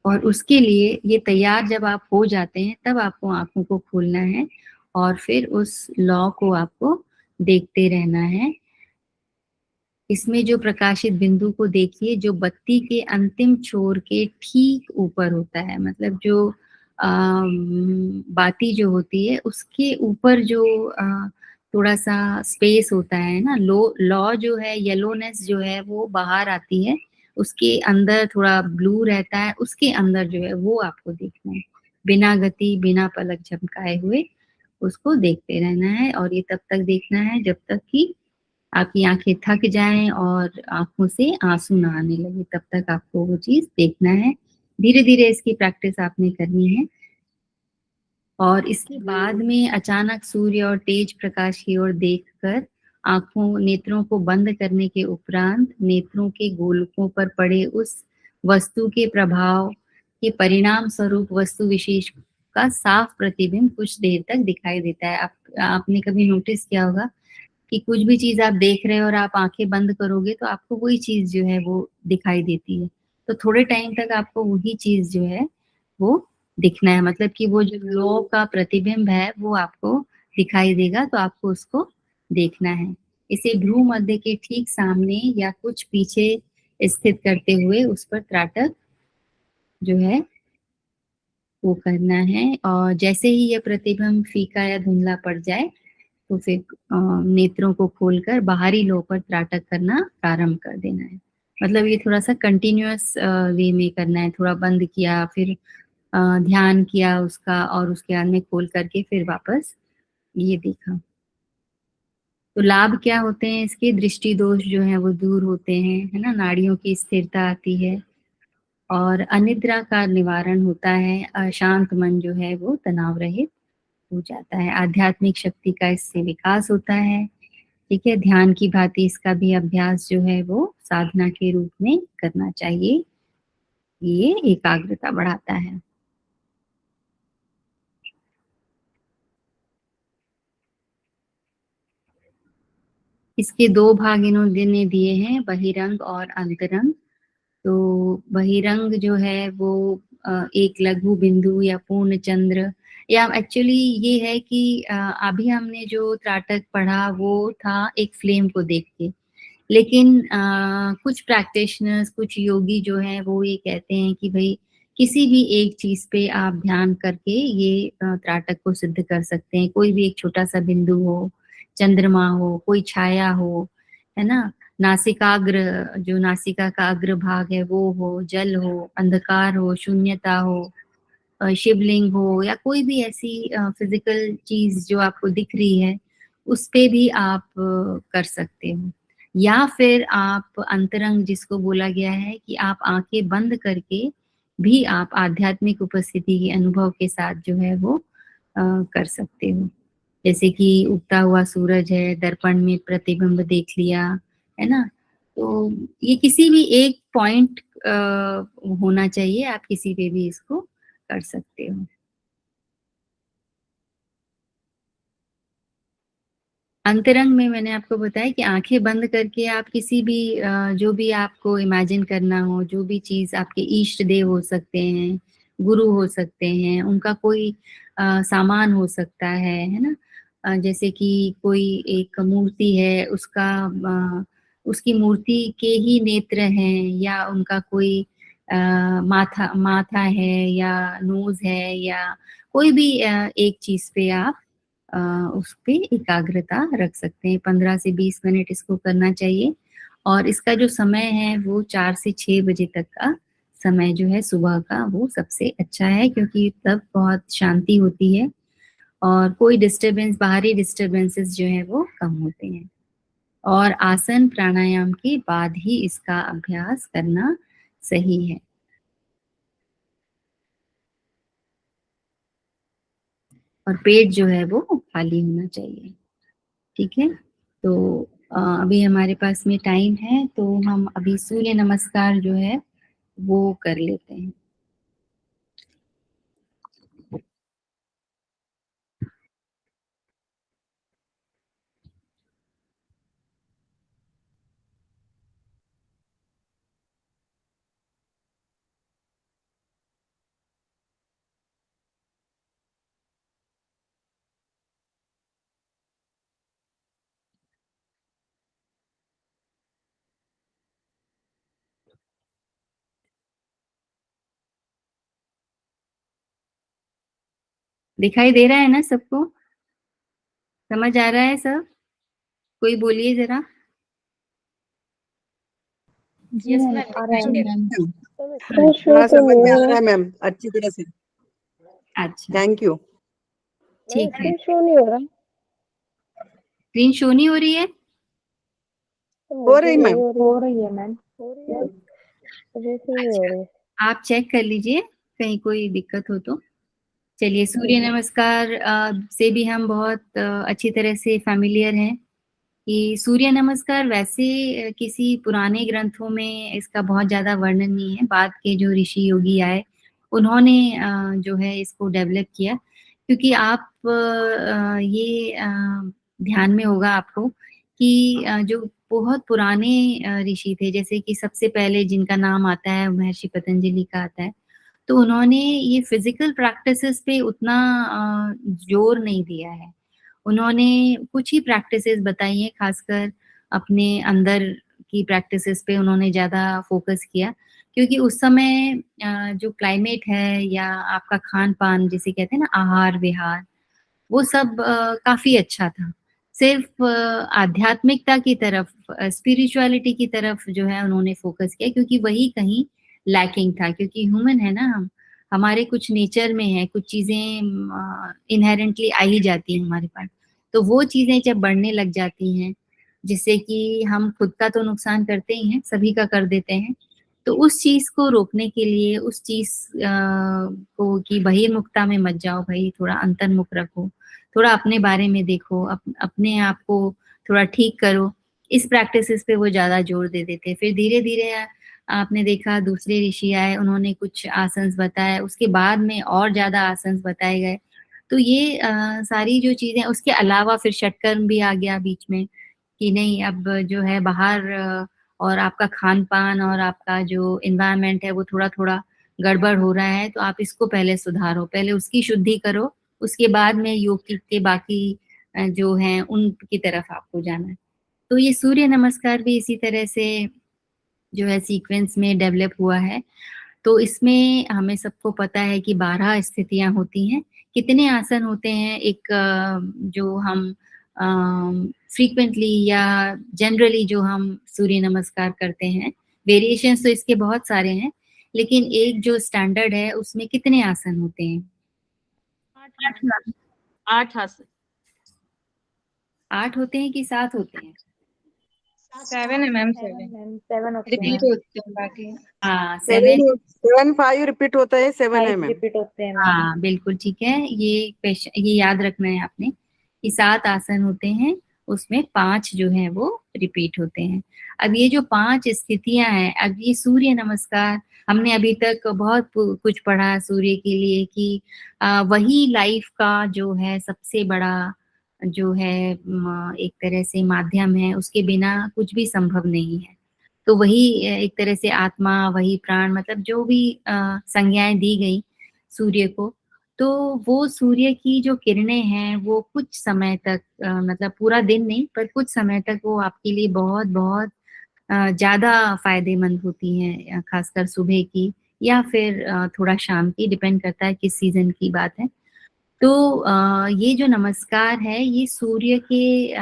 और उसके लिए ये तैयार जब आप हो जाते हैं तब आपको आंखों को खोलना है और फिर उस लॉ को आपको देखते रहना है। इसमें जो प्रकाशित बिंदु को देखिए, जो बत्ती के अंतिम छोर के ठीक ऊपर होता है, मतलब जो बाती जो होती है उसके ऊपर जो थोड़ा सा स्पेस होता है ना, लॉ जो है, येलोनेस जो है वो बाहर आती है, उसके अंदर थोड़ा ब्लू रहता है, उसके अंदर जो है वो आपको देखना है, बिना गति, बिना पलक झपकाए हुए उसको देखते रहना है। और ये तब तक देखना है जब तक कि आपकी आंखें थक जाएं और आंखों से आंसू ना आने लगे, तब तक आपको वो चीज देखना है। धीरे धीरे इसकी प्रैक्टिस आपने करनी है। और इसके बाद में अचानक सूर्य और तेज प्रकाश की ओर देखकर आंखों, नेत्रों को बंद करने के उपरांत नेत्रों के गोलकों पर पड़े उस वस्तु के प्रभाव के परिणाम स्वरूप वस्तु विशेष का साफ प्रतिबिंब कुछ देर तक दिखाई देता है। आपने कभी नोटिस किया होगा कि कुछ भी चीज आप देख रहे हो और आप आंखें बंद करोगे तो आपको वही चीज जो है वो दिखाई देती है। तो थोड़े टाइम तक आपको वही चीज जो है वो दिखना है, मतलब कि वो जो लौ का प्रतिबिंब है वो आपको दिखाई देगा, तो आपको उसको देखना है। इसे भ्रू मध्य के ठीक सामने या कुछ पीछे स्थित करते हुए उस पर त्राटक जो है वो करना है। और जैसे ही यह प्रतिबिंब फीका या धुंधला पड़ जाए तो फिर नेत्रों को खोलकर बाहरी लो पर त्राटक करना प्रारंभ कर देना है। मतलब ये थोड़ा सा कंटिन्यूअस वे में करना है, थोड़ा बंद किया फिर ध्यान किया उसका और उसके बाद में खोल करके फिर वापस ये देखा। तो लाभ क्या होते हैं इसके? दृष्टि दोष जो है वो दूर होते हैं, है ना, नाड़ियों की स्थिरता आती है और अनिद्रा का निवारण होता है, अशांत मन जो है वो तनाव रहित हो जाता है, आध्यात्मिक शक्ति का इससे विकास होता है। ठीक है, ध्यान की भांति इसका भी अभ्यास जो है वो साधना के रूप में करना चाहिए। ये एकाग्रता बढ़ाता है। इसके दो भाग इन्होंने दिए हैं, बहिरंग और अंतरंग। तो बहिरंग जो है वो एक लघु बिंदु या पूर्ण चंद्र, या एक्चुअली ये है कि अभी हमने जो त्राटक पढ़ा वो था एक फ्लेम को देख के, लेकिन कुछ प्रैक्टिशनर्स, कुछ योगी जो हैं वो ये कहते हैं कि भाई किसी भी एक चीज पे आप ध्यान करके ये त्राटक को सिद्ध कर सकते हैं। कोई भी एक छोटा सा बिंदु हो, चंद्रमा हो, कोई छाया हो, है ना, नासिकाग्र जो नासिका का अग्र भाग है वो हो, जल हो, अंधकार हो, शून्यता हो, शिवलिंग हो, या कोई भी ऐसी फिजिकल चीज जो आपको दिख रही है उस पे भी आप कर सकते हो। या फिर आप अंतरंग जिसको बोला गया है कि आप आंखें बंद करके भी आप आध्यात्मिक उपस्थिति के अनुभव के साथ जो है वो कर सकते हो। जैसे कि उगता हुआ सूरज है, दर्पण में प्रतिबिंब देख लिया, है ना। तो ये किसी भी एक पॉइंट होना चाहिए, आप किसी पे भी इसको कर सकते हो। अंतरंग में मैंने आपको बताया कि आंखें बंद करके आप किसी भी जो भी आपको इमेजिन करना हो, जो भी चीज, आपके इष्ट देव हो सकते हैं, गुरु हो सकते हैं, उनका कोई सामान हो सकता है ना। जैसे कि कोई एक मूर्ति है, उसका उसकी मूर्ति के ही नेत्र हैं, या उनका कोई माथा माथा है या नोज है, या कोई भी एक चीज पे आप अ, उस पे एकाग्रता रख सकते हैं। 15 से 20 मिनट इसको करना चाहिए। और इसका जो समय है वो 4 से 6 बजे तक का समय जो है सुबह का, वो सबसे अच्छा है, क्योंकि तब बहुत शांति होती है और कोई डिस्टरबेंस, बाहरी डिस्टरबेंसेस जो है वो कम होते हैं। और आसन प्राणायाम के बाद ही इसका अभ्यास करना सही है। और पेट जो है वो खाली होना चाहिए। ठीक है, तो अभी हमारे पास में टाइम है, तो हम अभी सूर्य नमस्कार जो है वो कर लेते हैं। दिखाई दे रहा है ना सबको? समझ आ रहा है सब? कोई बोलिए जरा। यस मैम, दिखाई दे रहा है। हाँ समझ में आ रहा है मैम अच्छी तरह से। अच्छा, थैंक यू। ठीक है। शो नहीं हो रहा। स्क्रीन शो नहीं हो रही है? हो रही मैम। हो रही है मैम, हो रही है, मुझे से नहीं हो रही। आप चेक कर लीजिए कहीं कोई दिक्कत हो तो। चलिए, सूर्य नमस्कार से भी हम बहुत अच्छी तरह से फैमिलियर हैं कि सूर्य नमस्कार वैसे किसी पुराने ग्रंथों में इसका बहुत ज्यादा वर्णन नहीं है। बाद के जो ऋषि योगी आए उन्होंने जो है इसको डेवलप किया, क्योंकि आप ये ध्यान में होगा आपको कि जो बहुत पुराने ऋषि थे, जैसे कि सबसे पहले जिनका नाम आता है महर्षि पतंजलि का आता है, तो उन्होंने ये फिजिकल प्रैक्टिसेस पे उतना जोर नहीं दिया है। उन्होंने कुछ ही प्रैक्टिसेस बताई हैं, खासकर अपने अंदर की प्रैक्टिसेस पे उन्होंने ज़्यादा फोकस किया, क्योंकि उस समय जो क्लाइमेट है या आपका खान-पान जिसे कहते हैं ना आहार-विहार, वो सब काफ़ी अच्छा था। सिर्फ़ आध्यात्मिकता की तरफ स्पिरिचुअलिटी की तरफ जो है उन्होंने फ़ोकस किया, क्योंकि वही कहीं लैकिंग था, क्योंकि ह्यूमन है ना हम, हमारे कुछ नेचर में है, कुछ चीज़ें इन्हेरेंटली आ ही जाती हैं हमारे पास। तो वो चीज़ें जब बढ़ने लग जाती हैं, जिससे कि हम खुद का तो नुकसान करते ही हैं, सभी का कर देते हैं। तो उस चीज़ को रोकने के लिए उस चीज़ को कि बहिर्मुखता में मत जाओ भई, थोड़ा अंतर्मुख रखो, थोड़ा अपने बारे में देखो, अपने आप को थोड़ा ठीक करो, इस प्रैक्टिसेस पे वो ज़्यादा जोर दे देते हैं। फिर धीरे-धीरे आपने देखा दूसरे ऋषि आए, उन्होंने कुछ आसन्स बताए, उसके बाद में और ज़्यादा आसन्स बताए गए। तो ये सारी जो चीज़ें, उसके अलावा फिर षटकर्म भी आ गया बीच में, कि नहीं अब जो है बाहर और आपका खान-पान और आपका जो एनवायरनमेंट है वो थोड़ा-थोड़ा गड़बड़ हो रहा है, तो आप इसको पहले सुधारो, पहले उसकी शुद्धि करो, उसके बाद में योग के बाकी जो हैं उनकी तरफ आपको जाना है। तो ये सूर्य नमस्कार भी इसी तरह से जो है सीक्वेंस में डेवलप हुआ है। तो इसमें हमें सबको पता है कि 12 स्थितियाँ होती हैं। कितने आसन होते हैं, एक जो हम अ, फ्रीक्वेंटली या जनरली जो हम सूर्य नमस्कार करते हैं, वेरिएशंस तो इसके बहुत सारे हैं, लेकिन एक जो स्टैंडर्ड है उसमें कितने आसन होते हैं? 8 आसन। 8 होते हैं कि 7 होते हैं? 7 है मैम, 7 7 होते रिपीट हैं। होते हैं बाकी। हाँ, 7 7 5 रिपीट होता है, 7 है 5 मैम। रिपीट होते हैं मैम। हाँ, बिल्कुल ठीक है। ये याद रखना है आपने कि 7 आसन होते हैं, उसमें 5 जो हैं वो रिपीट होते हैं। अब ये जो 5 स्थितियाँ हैं, अब ये सूर्य नमस्कार हमने अभी तक बहुत कुछ पढ़ा सूर्य के लिए कि वही लाइफ का जो है सबसे बड़ा जो है एक तरह से माध्यम है, उसके बिना कुछ भी संभव नहीं है। तो वही एक तरह से आत्मा, वही प्राण, मतलब जो भी संज्ञाएँ दी गई सूर्य को, तो वो सूर्य की जो किरणें हैं वो कुछ समय तक मतलब पूरा दिन नहीं, पर कुछ समय तक वो आपके लिए बहुत-बहुत ज़्यादा फ़ायदेमंद होती हैं, ख़ासकर सुबह की या फिर थोड़ा शाम की, डिपेंड करता है किस सीज़न की बात है। तो ये जो नमस्कार है ये सूर्य के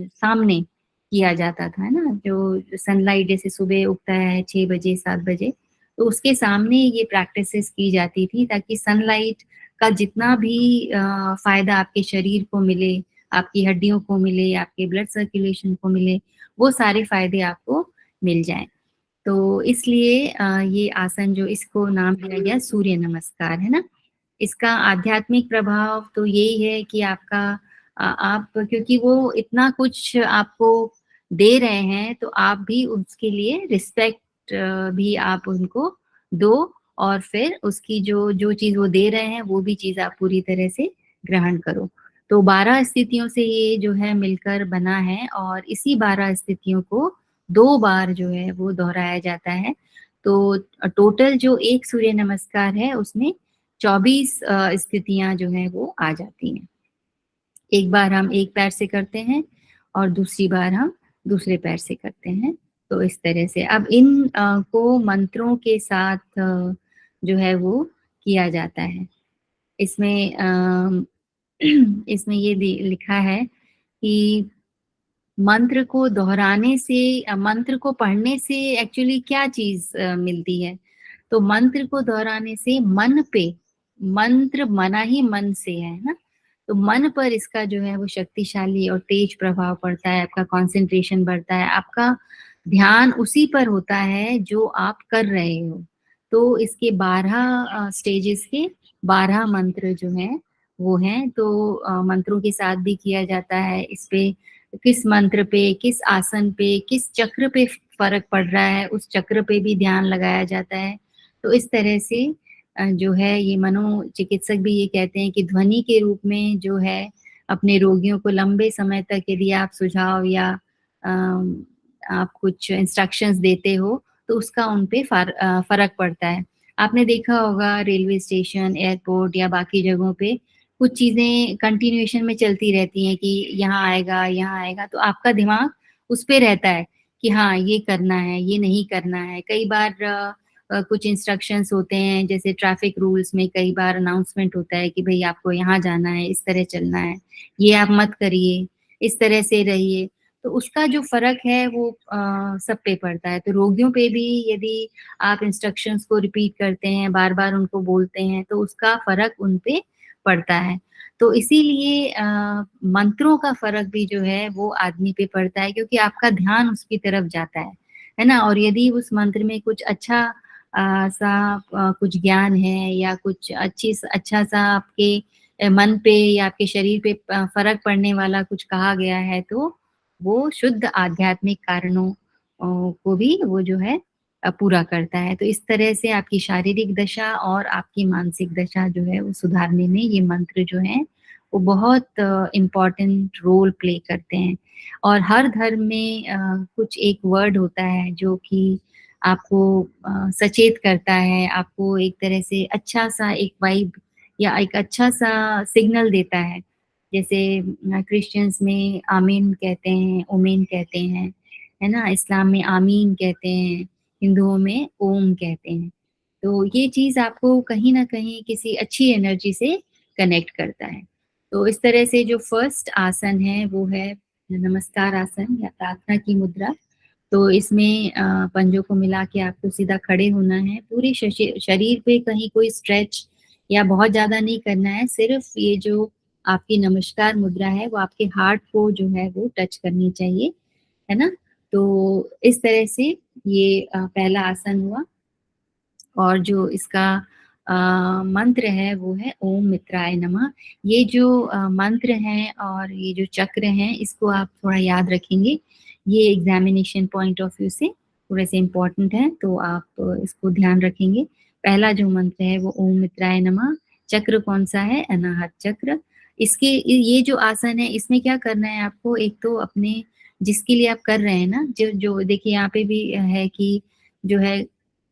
सामने किया जाता था, है ना? जो सनलाइट जैसे सुबह उगता है 6 बजे 7 बजे, तो उसके सामने ये प्रैक्टिसेस की जाती थी ताकि सनलाइट का जितना भी फ़ायदा आपके शरीर को मिले, आपकी हड्डियों को मिले, आपके ब्लड सर्कुलेशन को मिले, वो सारे फ़ायदे आपको मिल जाएँ। तो इसलिए ये आसन जो इसको नाम दिया गया सूर्य नमस्कार, है ना? इसका आध्यात्मिक प्रभाव तो यही है कि आपका आप क्योंकि वो इतना कुछ आपको दे रहे हैं, तो आप भी उसके लिए रिस्पेक्ट भी आप उनको दो और फिर उसकी जो चीज़ वो दे रहे हैं, वो भी चीज़ आप पूरी तरह से ग्रहण करो। तो 12 स्थितियों से ये जो है मिलकर बना है और इसी 12 स्थितियों को 2 बार जो है वो दोहराया जाता है। तो टोटल जो एक सूर्य नमस्कार है उसमें 24 स्थितियाँ जो हैं वो आ जाती हैं। एक बार हम एक पैर से करते हैं और दूसरी बार हम दूसरे पैर से करते हैं। तो इस तरह से अब इन को मंत्रों के साथ जो है वो किया जाता है। इसमें इसमें ये लिखा है कि मंत्र को दोहराने से मंत्र को पढ़ने से एक्चुअली क्या चीज़ मिलती है? तो मंत्र को दोहराने से मन पे, मंत्र मना ही मन से है ना? तो मन पर इसका जो है वो शक्तिशाली और तेज प्रभाव पड़ता है, आपका कंसंट्रेशन बढ़ता है, आपका ध्यान उसी पर होता है जो आप कर रहे हो। तो इसके 12 स्टेजेस के 12 मंत्र जो हैं वो हैं, तो मंत्रों के साथ भी किया जाता है। इस पे किस मंत्र पे, किस आसन पे, किस चक्र पे फ़र्क पड़ रहा है, उस चक्र पे भी ध्यान लगाया जाता है। तो इस तरह से जो है ये मनोचिकित्सक भी ये कहते हैं कि ध्वनि के रूप में जो है अपने रोगियों को लंबे समय तक यदि आप सुझाव या आप कुछ इंस्ट्रक्शंस देते हो, तो उसका उन पे फ़र्क पड़ता है। आपने देखा होगा रेलवे स्टेशन, एयरपोर्ट या बाकी जगहों पे कुछ चीज़ें कंटिन्यूएशन में चलती रहती हैं कि यहाँ आएगा, तो आपका दिमाग उस पे रहता है कि हाँ ये करना है, ये नहीं करना है। कई बार कुछ इंस्ट्रक्शंस होते हैं, जैसे ट्रैफिक रूल्स में कई बार अनाउंसमेंट होता है कि भाई आपको यहाँ जाना है, इस तरह चलना है, ये आप मत करिए, इस तरह से रहिए। तो उसका जो फ़र्क है वो सब पे पड़ता है। तो रोगियों पे भी यदि आप इंस्ट्रक्शंस को रिपीट करते हैं, बार-बार उनको बोलते हैं, तो उसका फ़र्क उन पे पड़ता है। तो इसीलिए मंत्रों का फ़र्क भी जो है वो आदमी पे पड़ता है, क्योंकि आपका ध्यान उसकी तरफ जाता है ना? और यदि उस मंत्र में कुछ अच्छा कुछ ज्ञान है या कुछ अच्छा-सा आपके मन पे या आपके शरीर पे फ़र्क पड़ने वाला कुछ कहा गया है, तो वो शुद्ध आध्यात्मिक कारणों को भी वो जो है पूरा करता है। तो इस तरह से आपकी शारीरिक दशा और आपकी मानसिक दशा जो है वो सुधारने में ये मंत्र जो हैं वो बहुत इम्पोर्टेंट रोल प्ले करते हैं। और हर धर्म में कुछ एक वर्ड होता है जो कि आपको सचेत करता है, आपको एक तरह से अच्छा-सा एक वाइब या एक अच्छा-सा सिग्नल देता है। जैसे क्रिश्चियंस में आमीन कहते हैं, ओमेन कहते हैं, है ना? इस्लाम में आमीन कहते हैं, हिंदुओं में ओम कहते हैं। तो ये चीज़ आपको कहीं न कहीं किसी अच्छी एनर्जी से कनेक्ट करता है। तो इस तरह से जो फर्स्ट आसन है वो है नमस्कार आसन या प्रार्थना की मुद्रा। तो इसमें पंजों को मिला के आपको सीधा खड़े होना है। पूरे शरीर पे कहीं कोई स्ट्रेच या बहुत ज़्यादा नहीं करना है, सिर्फ़ ये जो आपकी नमस्कार मुद्रा है वो आपके हार्ट को जो है वो टच करनी चाहिए, है ना? तो इस तरह से ये पहला आसन हुआ। और जो इसका मंत्र है वो है ओम मित्राय नमः। ये जो मंत्र हैं और ये जो चक्र हैं इसको आप थोड़ा याद रखेंगे। ये एग्ज़ामिनेशन पॉइंट ऑफ व्यू से थोड़े-से इम्पोर्टेंट है, तो आप इसको ध्यान रखेंगे। पहला जो मंत्र है वो ओम मित्राय नमः। चक्र कौन-सा है? अनाहत चक्र। इसके ये जो आसन है इसमें क्या करना है आपको, एक तो अपने जिसके लिए आप कर रहे हैं ना, जो जो देखिए यहाँ पे भी है कि जो है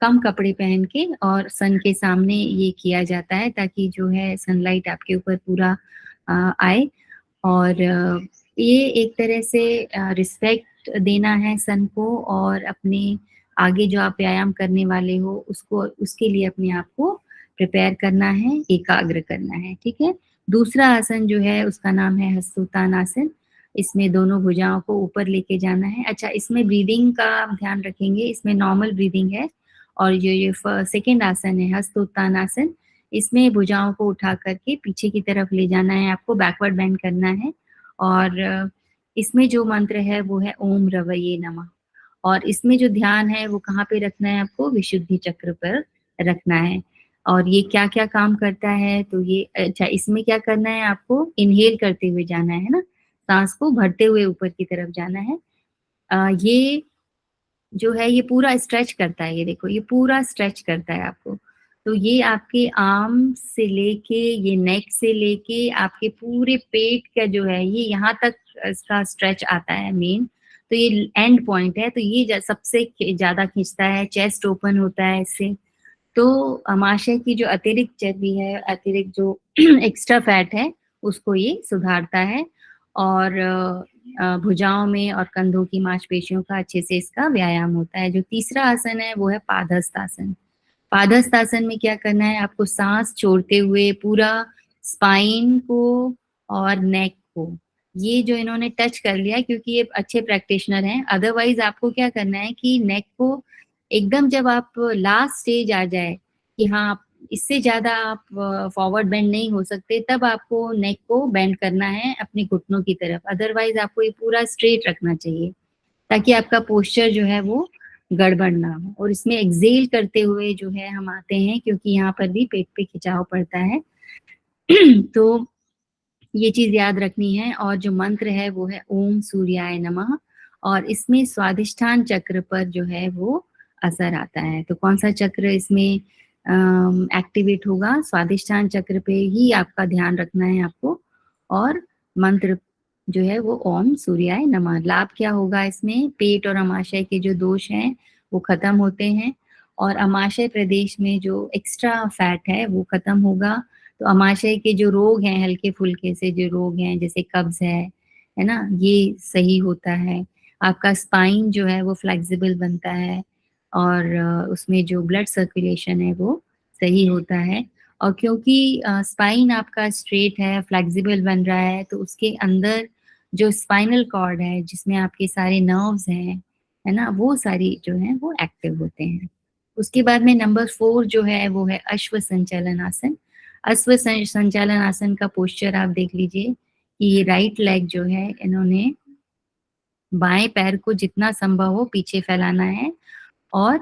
कम कपड़े पहन के और सन के सामने ये किया जाता है ताकि जो है सनलाइट आपके ऊपर पूरा आए। और ये एक तरह से रिस्पेक्ट देना है सन को, और अपने आगे जो आप व्यायाम करने वाले हो उसको उसके लिए अपने आप को प्रिपेयर करना है, एकाग्र करना है, ठीक है? दूसरा आसन जो है उसका नाम है हस्तोत्तानासन। इसमें दोनों भुजाओं को ऊपर लेके जाना है। अच्छा, इसमें ब्रीदिंग का आप ध्यान रखेंगे, इसमें नॉर्मल ब्रीदिंग है। और ये सेकंड आसन है हस्तोत्तानासन, इसमें भुजाओं को उठा करके पीछे की तरफ ले जाना है, आपको बैकवर्ड बेंड करना है। और इसमें जो मंत्र है वो है ओम रवये नमः। और इसमें जो ध्यान है वो कहाँ पे रखना है आपको? विशुद्धि चक्र पर रखना है। और ये क्या-क्या काम करता है? तो ये अच्छा, इसमें क्या करना है आपको? इन्हेल करते हुए जाना है ना? साँस को भरते हुए ऊपर की तरफ जाना है। ये जो है ये पूरा स्ट्रेच करता है, ये देखो ये पूरा स्ट्रेच करता है आपको। तो ये आपके आर्म से लेके, ये नेक से लेके आपके पूरे पेट का जो है ये यहाँ तक इसका स्ट्रेच आता है मेन। तो ये एंड पॉइंट है, तो ये सबसे ज़्यादा खींचता है, चेस्ट ओपन होता है इससे। तो अमाशय की जो अतिरिक्त चर्बी है, अतिरिक्त जो एक्स्ट्रा फैट है, उसको ये सुधारता है। और भुजाओं में और कंधों की मांसपेशियों का अच्छे से इसका व्यायाम होता है। जो तीसरा आसन है वो है पादहस्त आसन। पादहस्त आसन में क्या करना है आपको? साँस छोड़ते हुए पूरा स्पाइन को और नेक को, ये जो इन्होंने टच कर लिया है क्योंकि ये अच्छे प्रैक्टिशनर हैं। अदरवाइज़ आपको क्या करना है कि नेक को एकदम, जब आप लास्ट स्टेज आ जाए कि हाँ, इससे ज़्यादा आप फॉरवर्ड बेंड नहीं हो सकते, तब आपको नेक को बेंड करना है अपने घुटनों की तरफ। अदरवाइज़ आपको ये पूरा स्ट्रेट रखना चाहिए, ताकि आपका पोस्चर जो है वो गड़बड़ ना हो। और इसमें एक्सहेल करते हुए जो है हम आते हैं, क्योंकि यहाँ पर भी पेट पे खिंचाव पड़ता है। तो ये चीज़ याद रखनी है। और जो मंत्र है वो है ओम सूर्याय नमः। और इसमें स्वादिष्ठान चक्र पर जो है वो असर आता है। तो कौन-सा चक्र इसमें एक्टिवेट होगा? स्वादिष्ठान चक्र पे ही आपका ध्यान रखना है आपको। और मंत्र जो है वो ओम सूर्याय नमः। लाभ क्या होगा इसमें? पेट और अमाशय के जो दोष हैं वो खत्म होते हैं, और अमाशय प्रदेश में जो एक्स्ट्रा फैट है वो खत्म होगा। तो अमाशय के जो रोग हैं, हल्के-फुल्के से जो रोग हैं जैसे कब्ज़ है ना? ये सही होता है। आपका स्पाइन जो है वो फ्लेक्सिबल बनता है और उसमें जो ब्लड सर्कुलेशन है वो सही होता है। और क्योंकि स्पाइन आपका स्ट्रेट है, फ्लेक्सिबल बन रहा है, तो उसके अंदर जो स्पाइनल कॉर्ड है जिसमें आपके सारे नर्व्स हैं, है ना, वो सारी जो हैं वो एक्टिव होते हैं। उसके बाद में नंबर 4 जो है वो है अश्व संचालन आसन। संचालन आसन का पोस्चर आप देख लीजिए कि ये राइट लेग जो है इन्होंने बाएं पैर को जितना संभव हो पीछे फैलाना है और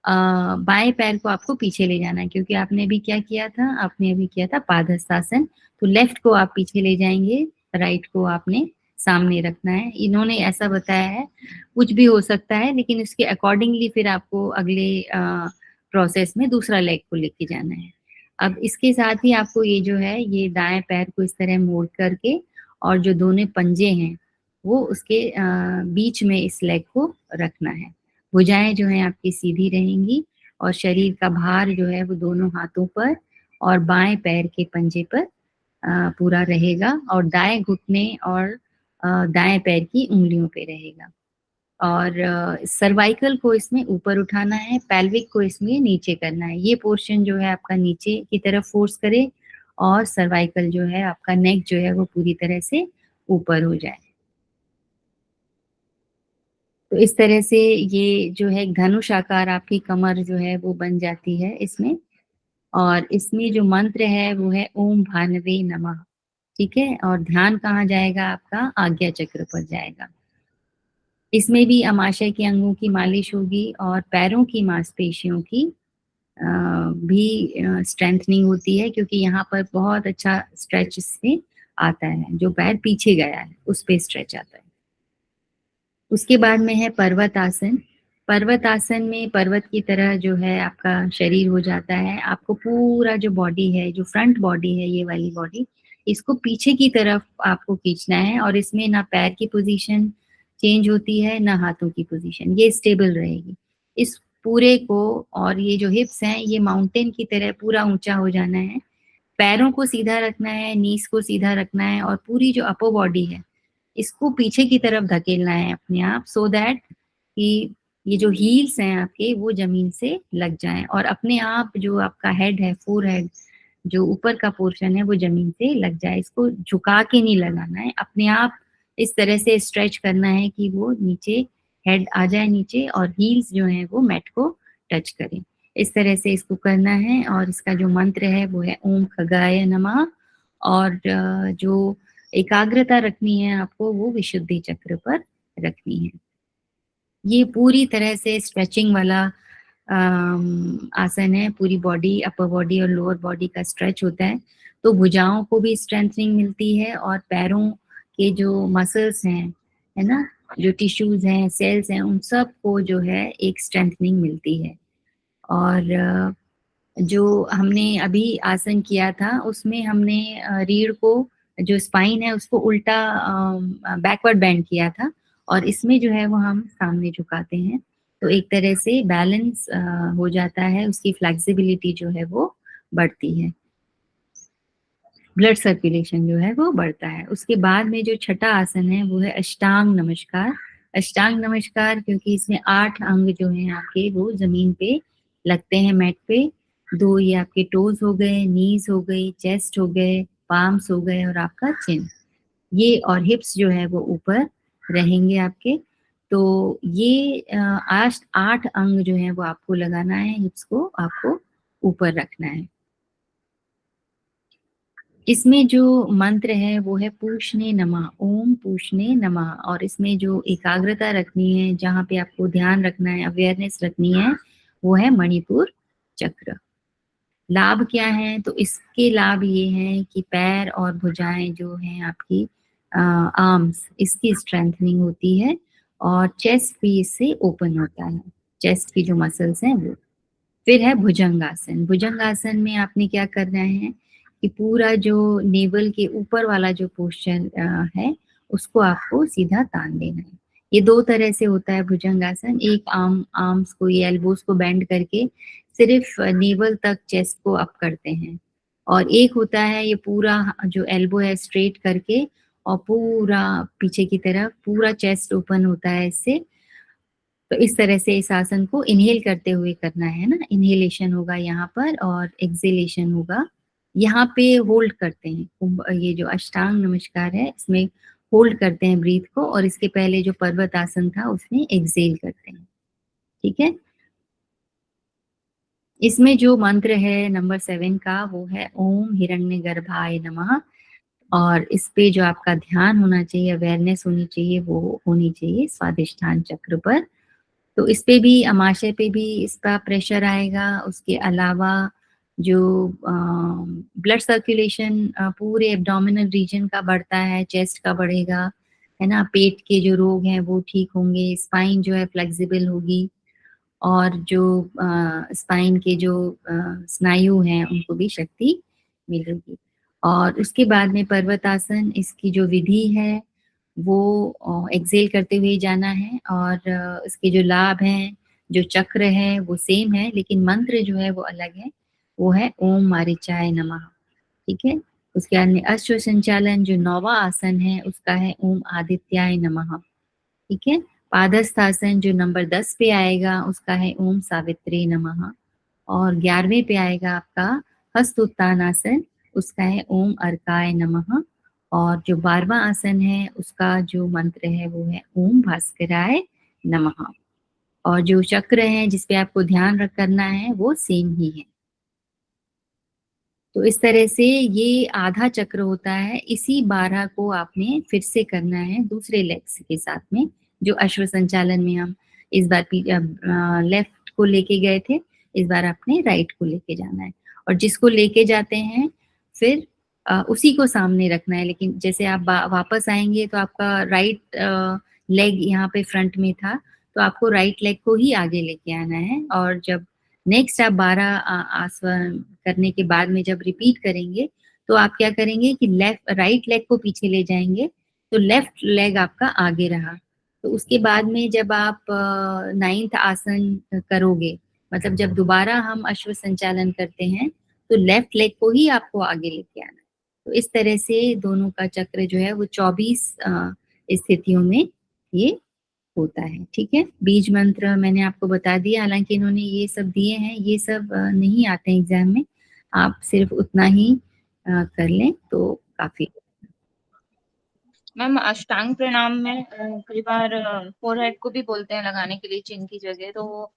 बाएं पैर को आपको पीछे ले जाना है, क्योंकि आपने अभी क्या किया था, आपने अभी किया था पादहस्तासन। तो लेफ्ट को आप पीछे ले जाएंगे, राइट को आपने सामने रखना है। इन्होंने ऐसा बताया है, कुछ भी हो सकता है, लेकिन उसके अकॉर्डिंगली फिर आपको अगले प्रोसेस में दूसरा लेग को लेके जाना है। अब इसके साथ ही आपको ये जो है ये दाएं पैर को इस तरह मोड़ करके और जो दोनों पंजे हैं वो उसके बीच में इस लेग को रखना है। भुजाएं जो हैं आपकी सीधी रहेंगी और शरीर का भार जो है वो दोनों हाथों पर और बाएं पैर के पंजे पर पूरा रहेगा और दाएं घुटने और दाएं पैर की उंगलियों पे रहेगा। और सर्वाइकल को इसमें ऊपर उठाना है, पेल्विक को इसमें नीचे करना है। ये पोर्शन जो है आपका नीचे की तरफ फोर्स करे और सर्वाइकल जो है आपका नेक जो है वो पूरी तरह से ऊपर हो जाए। तो इस तरह से ये जो है धनुष आकार आपकी कमर जो है वो बन जाती है इसमें। और इसमें जो मंत्र है वो है ओम भानवे नमः। ठीक है, और ध्यान कहाँ जाएगा आपका, आज्ञा चक्र पर जाएगा। इसमें भी अमाशय के अंगों की मालिश होगी और पैरों की मांसपेशियों की भी स्ट्रेंथनिंग होती है, क्योंकि यहाँ पर बहुत अच्छा स्ट्रेच इसमें आता है। जो पैर पीछे गया है उस पे स्ट्रेच आता है। उसके बाद में है पर्वत आसन। पर्वत आसन में पर्वत की तरह जो है आपका शरीर हो जाता है। आपको पूरा जो बॉडी है, जो फ्रंट बॉडी है, ये वाली बॉडी, इसको पीछे की तरफ आपको खींचना है और इसमें ना पैर की पोजीशन चेंज होती है ना हाथों की पोजीशन, ये स्टेबल रहेगी। इस पूरे को, और ये जो हिप्स हैं ये माउंटेन की तरह पूरा ऊंचा हो जाना है। पैरों को सीधा रखना है, नीज को सीधा रखना है और पूरी जो अपर बॉडी है इसको पीछे की तरफ धकेलना है अपने आप, सो दैट कि ये जो हील्स हैं आपके वो जमीन से लग जाएं और अपने आप जो आपका हेड है, फोर हेड, जो ऊपर का पोर्शन है वो जमीन से लग जाए। इसको झुका के नहीं लगाना है, अपने आप इस तरह से स्ट्रेच करना है कि वो नीचे हेड आ जाए नीचे और हील्स जो है वो मैट को टच करें। इस तरह से इसको करना है। और इसका जो मंत्र है वो है ओम खगाय नमः। और जो एकाग्रता रखनी है आपको वो विशुद्धि चक्र पर रखनी है। ये पूरी तरह से स्ट्रेचिंग वाला आसन है। पूरी बॉडी, अपर बॉडी और लोअर बॉडी का स्ट्रेच होता है, तो भुजाओं को भी स्ट्रेंथनिंग मिलती है और पैरों के जो मसल्स हैं, है ना, जो टिश्यूज हैं, सेल्स हैं, उन सब को जो है एक स्ट्रेंथनिंग मिलती है। और जो हमने अभी आसन किया था उसमें हमने रीढ़ को, जो स्पाइन है उसको उल्टा बैकवर्ड बेंड किया था और इसमें जो है वो हम सामने झुकाते हैं, तो एक तरह से बैलेंस हो जाता है, उसकी फ्लेक्सिबिलिटी जो है वो बढ़ती है, ब्लड सर्कुलेशन जो है वो बढ़ता है। उसके बाद में जो छठा आसन है वो है अष्टांग नमस्कार। अष्टांग नमस्कार क्योंकि इसमें 8 अंग जो हैं आपके वो जमीन पे लगते हैं, मैट पे। 2 ये आपके टोज हो गए, नीज हो गई, चेस्ट हो गए, पाम्स हो गए और आपका चिन, ये और हिप्स जो है वो ऊपर रहेंगे आपके। तो ये 8 अंग जो है वो आपको लगाना है, हिप्स को आपको ऊपर रखना है। इसमें जो मंत्र है वो है पूषणे नमः, ओम पूषणे नमः। और इसमें जो एकाग्रता रखनी है, जहाँ पे आपको ध्यान रखना है, अवेयरनेस रखनी है, वो है मणिपुर चक्र। लाभ क्या है, तो इसके लाभ ये हैं कि पैर और भुजाएं जो हैं आपकी, आर्म्स, इसकी स्ट्रेंथनिंग होती है और चेस्ट भी इससे ओपन होता है, चेस्ट की जो मसल्स हैं वो। फिर है भुजंगासन। भुजंगासन में आपने क्या करना है कि पूरा जो नेवल के ऊपर वाला जो पोर्शन है उसको आपको सीधा तान देना है। ये 2 तरह से होता है भुजंगासन। एक आर्म्स को, ये एल्बोस को बेंड करके सिर्फ नेवल तक चेस्ट को अप करते हैं, और एक होता है ये पूरा जो एल्बो है स्ट्रेट करके और पूरा पीछे की तरफ पूरा चेस्ट ओपन होता है इससे। तो इस तरह से इस आसन को इनहेल करते हुए करना है ना, इनहेलेशन होगा यहाँ पर और एक्सेलेशन होगा यहाँ पे। होल्ड करते हैं ये जो अष्टांग नमस्कार है इसमें होल्ड करते हैं ब्रीथ को, और इसके पहले जो पर्वत आसन था उसमें एक्सेल करते हैं। ठीक है, इसमें जो मंत्र है नंबर 7 का वो है ओम हिरण्यगर्भाय नमः। और इस पे जो आपका ध्यान होना चाहिए, अवेयरनेस होनी चाहिए, वो होनी चाहिए स्वादिष्ठान चक्र पर। तो इस पे भी अमाशय पे भी इसका प्रेशर आएगा। उसके अलावा जो ब्लड सर्कुलेशन पूरे एब्डोमिनल रीजन का बढ़ता है, चेस्ट का बढ़ेगा, है ना। पेट के जो रोग हैं वो ठीक होंगे, स्पाइन जो है फ्लेक्सिबल होगी, और जो स्पाइन के जो स्नायु हैं उनको भी शक्ति मिलेगी। और उसके बाद में पर्वतासन, इसकी जो विधि है वो एक्सेल करते हुए जाना है, और इसके जो लाभ हैं, जो चक्र है वो सेम है, लेकिन मंत्र जो है वो अलग है। वो है ओम मारिचाय नमः। ठीक है, उसके बाद में अश्व संचालन जो 9वां आसन है उसका है ओम आदित्याय नमः। ठीक है, पादस्थासन जो नंबर 10 पे आएगा उसका है ओम सावित्री नमः। और 11वें पे आएगा आपका हस्त उत्तानासन, उसका है ओम अर्काय नमः। और जो 12वां आसन है उसका जो मंत्र है वो है ओम भास्कराय नमः। और जो चक्र है जिसपे आपको ध्यान रख करना है वो सेम ही है। तो इस तरह से ये आधा चक्र होता है। इसी 12 को आपने फिर से करना है दूसरे लेग्स के साथ में, जो अश्व संचालन में हम इस बार लेफ्ट को लेके गए थे, इस बार आपने राइट को लेके जाना है। और जिसको लेके जाते हैं फिर उसी को सामने रखना है। लेकिन जैसे आप वापस आएंगे तो आपका राइट लेग यहाँ पे फ्रंट में था, तो आपको राइट लेग को ही आगे लेके आना है। और जब नेक्स्ट आप 12 आसन करने के बाद में जब रिपीट करेंगे तो आप क्या करेंगे कि राइट लेग को पीछे ले जाएंगे, तो लेफ्ट लेग आपका आगे रहा। तो उसके बाद में जब आप 9th आसन करोगे, मतलब जब दोबारा हम अश्व संचालन करते हैं तो लेफ्ट लेग को ही आपको आगे लेके आना है। तो इस तरह से दोनों का चक्र जो है वो 24 स्थितियों में ये होता है। ठीक है, बीज मंत्र मैंने आपको बता दिया, हालांकि इन्होंने ये सब दिए हैं, ये सब नहीं आते हैं एग्जाम में। आप सिर्फ उतना ही कर लें तो काफी। मैम अष्टांग प्रणाम में कई बार फोरहेड को भी बोलते हैं लगाने के लिए चिन की जगह, तो वो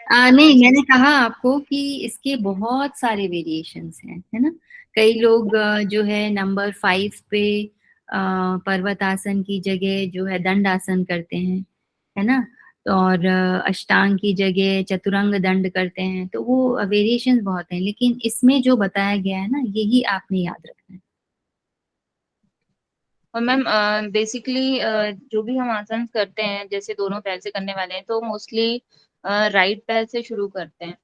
नहीं, मैंने कहा आपको कि इसके बहुत सारे वेरिएशंस हैं, है ना। कई लोग जो है नंबर 5 पे पर्वत आसन की जगह जो है दंड आसन करते हैं, है ना। तो और अष्टांग की जगह चतुरंग दंड करते हैं। तो वो वेरिएशंस बहुत हैं, लेकिन इसमें जो बताया गया है ना यही आपने याद रखना है। और मैम बेसिकली जो भी हम आसन करते हैं जैसे दोनों पैर से करने वाले हैं तो मोस्टली राइट पैर से शुरू करते हैं,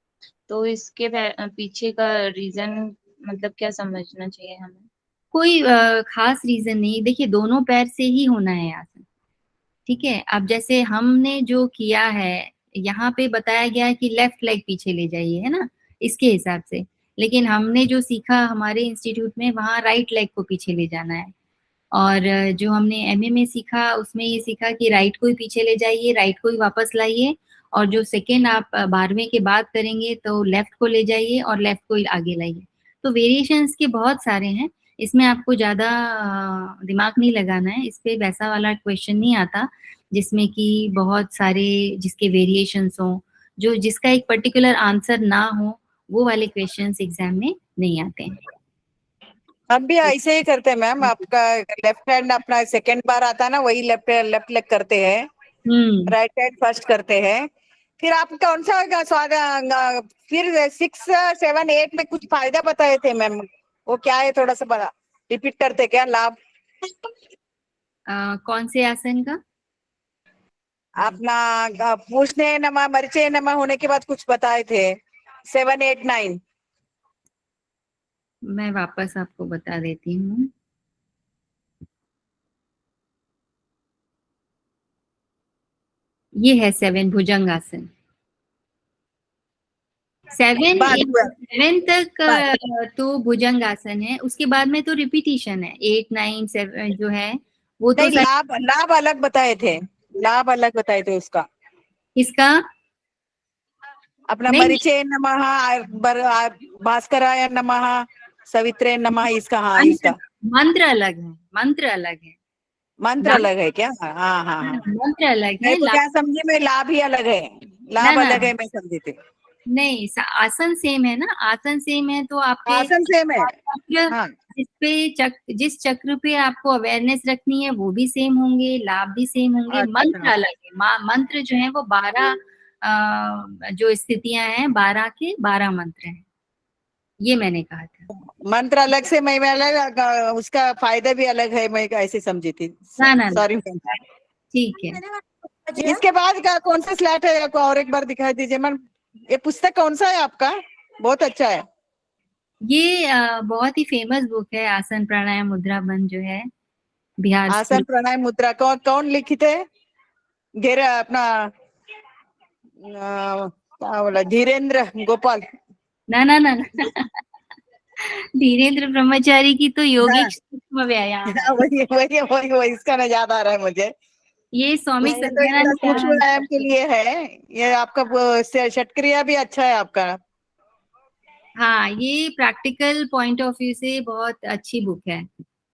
तो इसके पीछे का रीजन मतलब क्या समझना चाहिए हमें? कोई खास रीजन नहीं, देखिए दोनों पैर से ही होना है आसन। ठीक है, अब जैसे हमने जो किया है यहाँ पे बताया गया है कि लेफ्ट लेग पीछे ले जाइए, है ना, इसके हिसाब से। लेकिन हमने जो सीखा हमारे इंस्टीट्यूट में वहाँ राइट लेग को पीछे ले जाना है। और जो हमने एमए में सीखा उसमें ये सीखा कि राइट को ही पीछे ले जाइए, राइट को ही वापस लाइए। और जो सेकेंड आप 12वें के बाद करेंगे तो लेफ्ट को ले जाइए और लेफ्ट को ही आगे लाइए। तो वेरिएशंस के बहुत सारे हैं, इसमें आपको ज्यादा दिमाग नहीं लगाना है। इस पे वैसा वाला क्वेश्चन नहीं आता जिसमें कि बहुत सारे जिसके वेरिएशंस हो, जो जिसका एक पर्टिकुलर आंसर ना हो, वो वाले क्वेश्चंस एग्जाम में नहीं आते हैं। हम भी ऐसे ही करते हैं मैम। आपका लेफ्ट हैंड अपना सेकंड बार आता है ना, वही लेफ्ट लेग करते हैं, राइट हैंड फर्स्ट करते हैं। फिर आप कौन सा स्वाद फिर 6, 7, 8 में कुछ फायदा बताए थे मैम, वो क्या है थोड़ा सा बता, रिपीट करते क्या लाभ? कौन से आसन का? अपना पूछने नमा मरिचे नमा होने के बाद कुछ बताए थे 7, 8, 9। मैं वापस आपको बता देती हूँ। ये है 7 भुजंगासन। सेवन तक तो भुजंग आसन है, उसके बाद में तो रिपीटिशन है। 8, 9, 7 जो है वो तो नहीं, लाभ लाभ अलग बताए थे, लाभ अलग बताए थे उसका। इसका अपना नहीं, मरीचे नमः, भास्कराय नमः, सवित्रे नमः, इसका हाँ, इसका मंत्र अलग है, मंत्र अलग है, मंत्र अलग है क्या? हाँ हाँ हाँ। मंत्र अलग मैं है। तो क्या समझी, मैं लाभ ही अलग है, लाभ ना, अलग है मैं समझी थी। नहीं, आसन सेम है ना, आसन सेम है तो आपके आसन सेम है। हाँ, जिस चक्र पे आपको अवेयरनेस रखनी है वो भी सेम होंगे, लाभ भी सेम होंगे। अच्छा। मंत्र अलग है, मंत्र जो है वो 12 जो स्थितियां हैं, 12 के 12 मंत्र हैं, ये मैंने कहा था। मंत्र अलग से मैं अलग, उसका फायदा भी अलग है, मैं ऐसे समझी थी। ना, सॉरी। ठीक है। इसके बाद का कौन सा स्लैट है आपको, और एक बार दिखाई दीजिए मैम। ये पुस्तक कौन सा है आपका? बहुत अच्छा है। ये बहुत ही फेमस बुक है, आसन प्राणायाम मुद्रा बंध, जो है बिहार आसन प्राणायाम मुद्रा कौन कौन लिखित है? घेरा अपना क्या बोला, धीरेन्द्र गोपाल? ना धीरेन्द्र ब्रह्मचारी की तो योगिक सूक्ष्म व्यायाम है। वही वही वही वही, इसका ना याद आ रहा है मुझे। ये स्वामी ये तो सत्यानंद सूक्ष्म व्यायाम के लिए है। ये आपका षटक्रिया भी अच्छा है आपका। हाँ, ये प्रैक्टिकल पॉइंट ऑफ व्यू से बहुत अच्छी बुक है।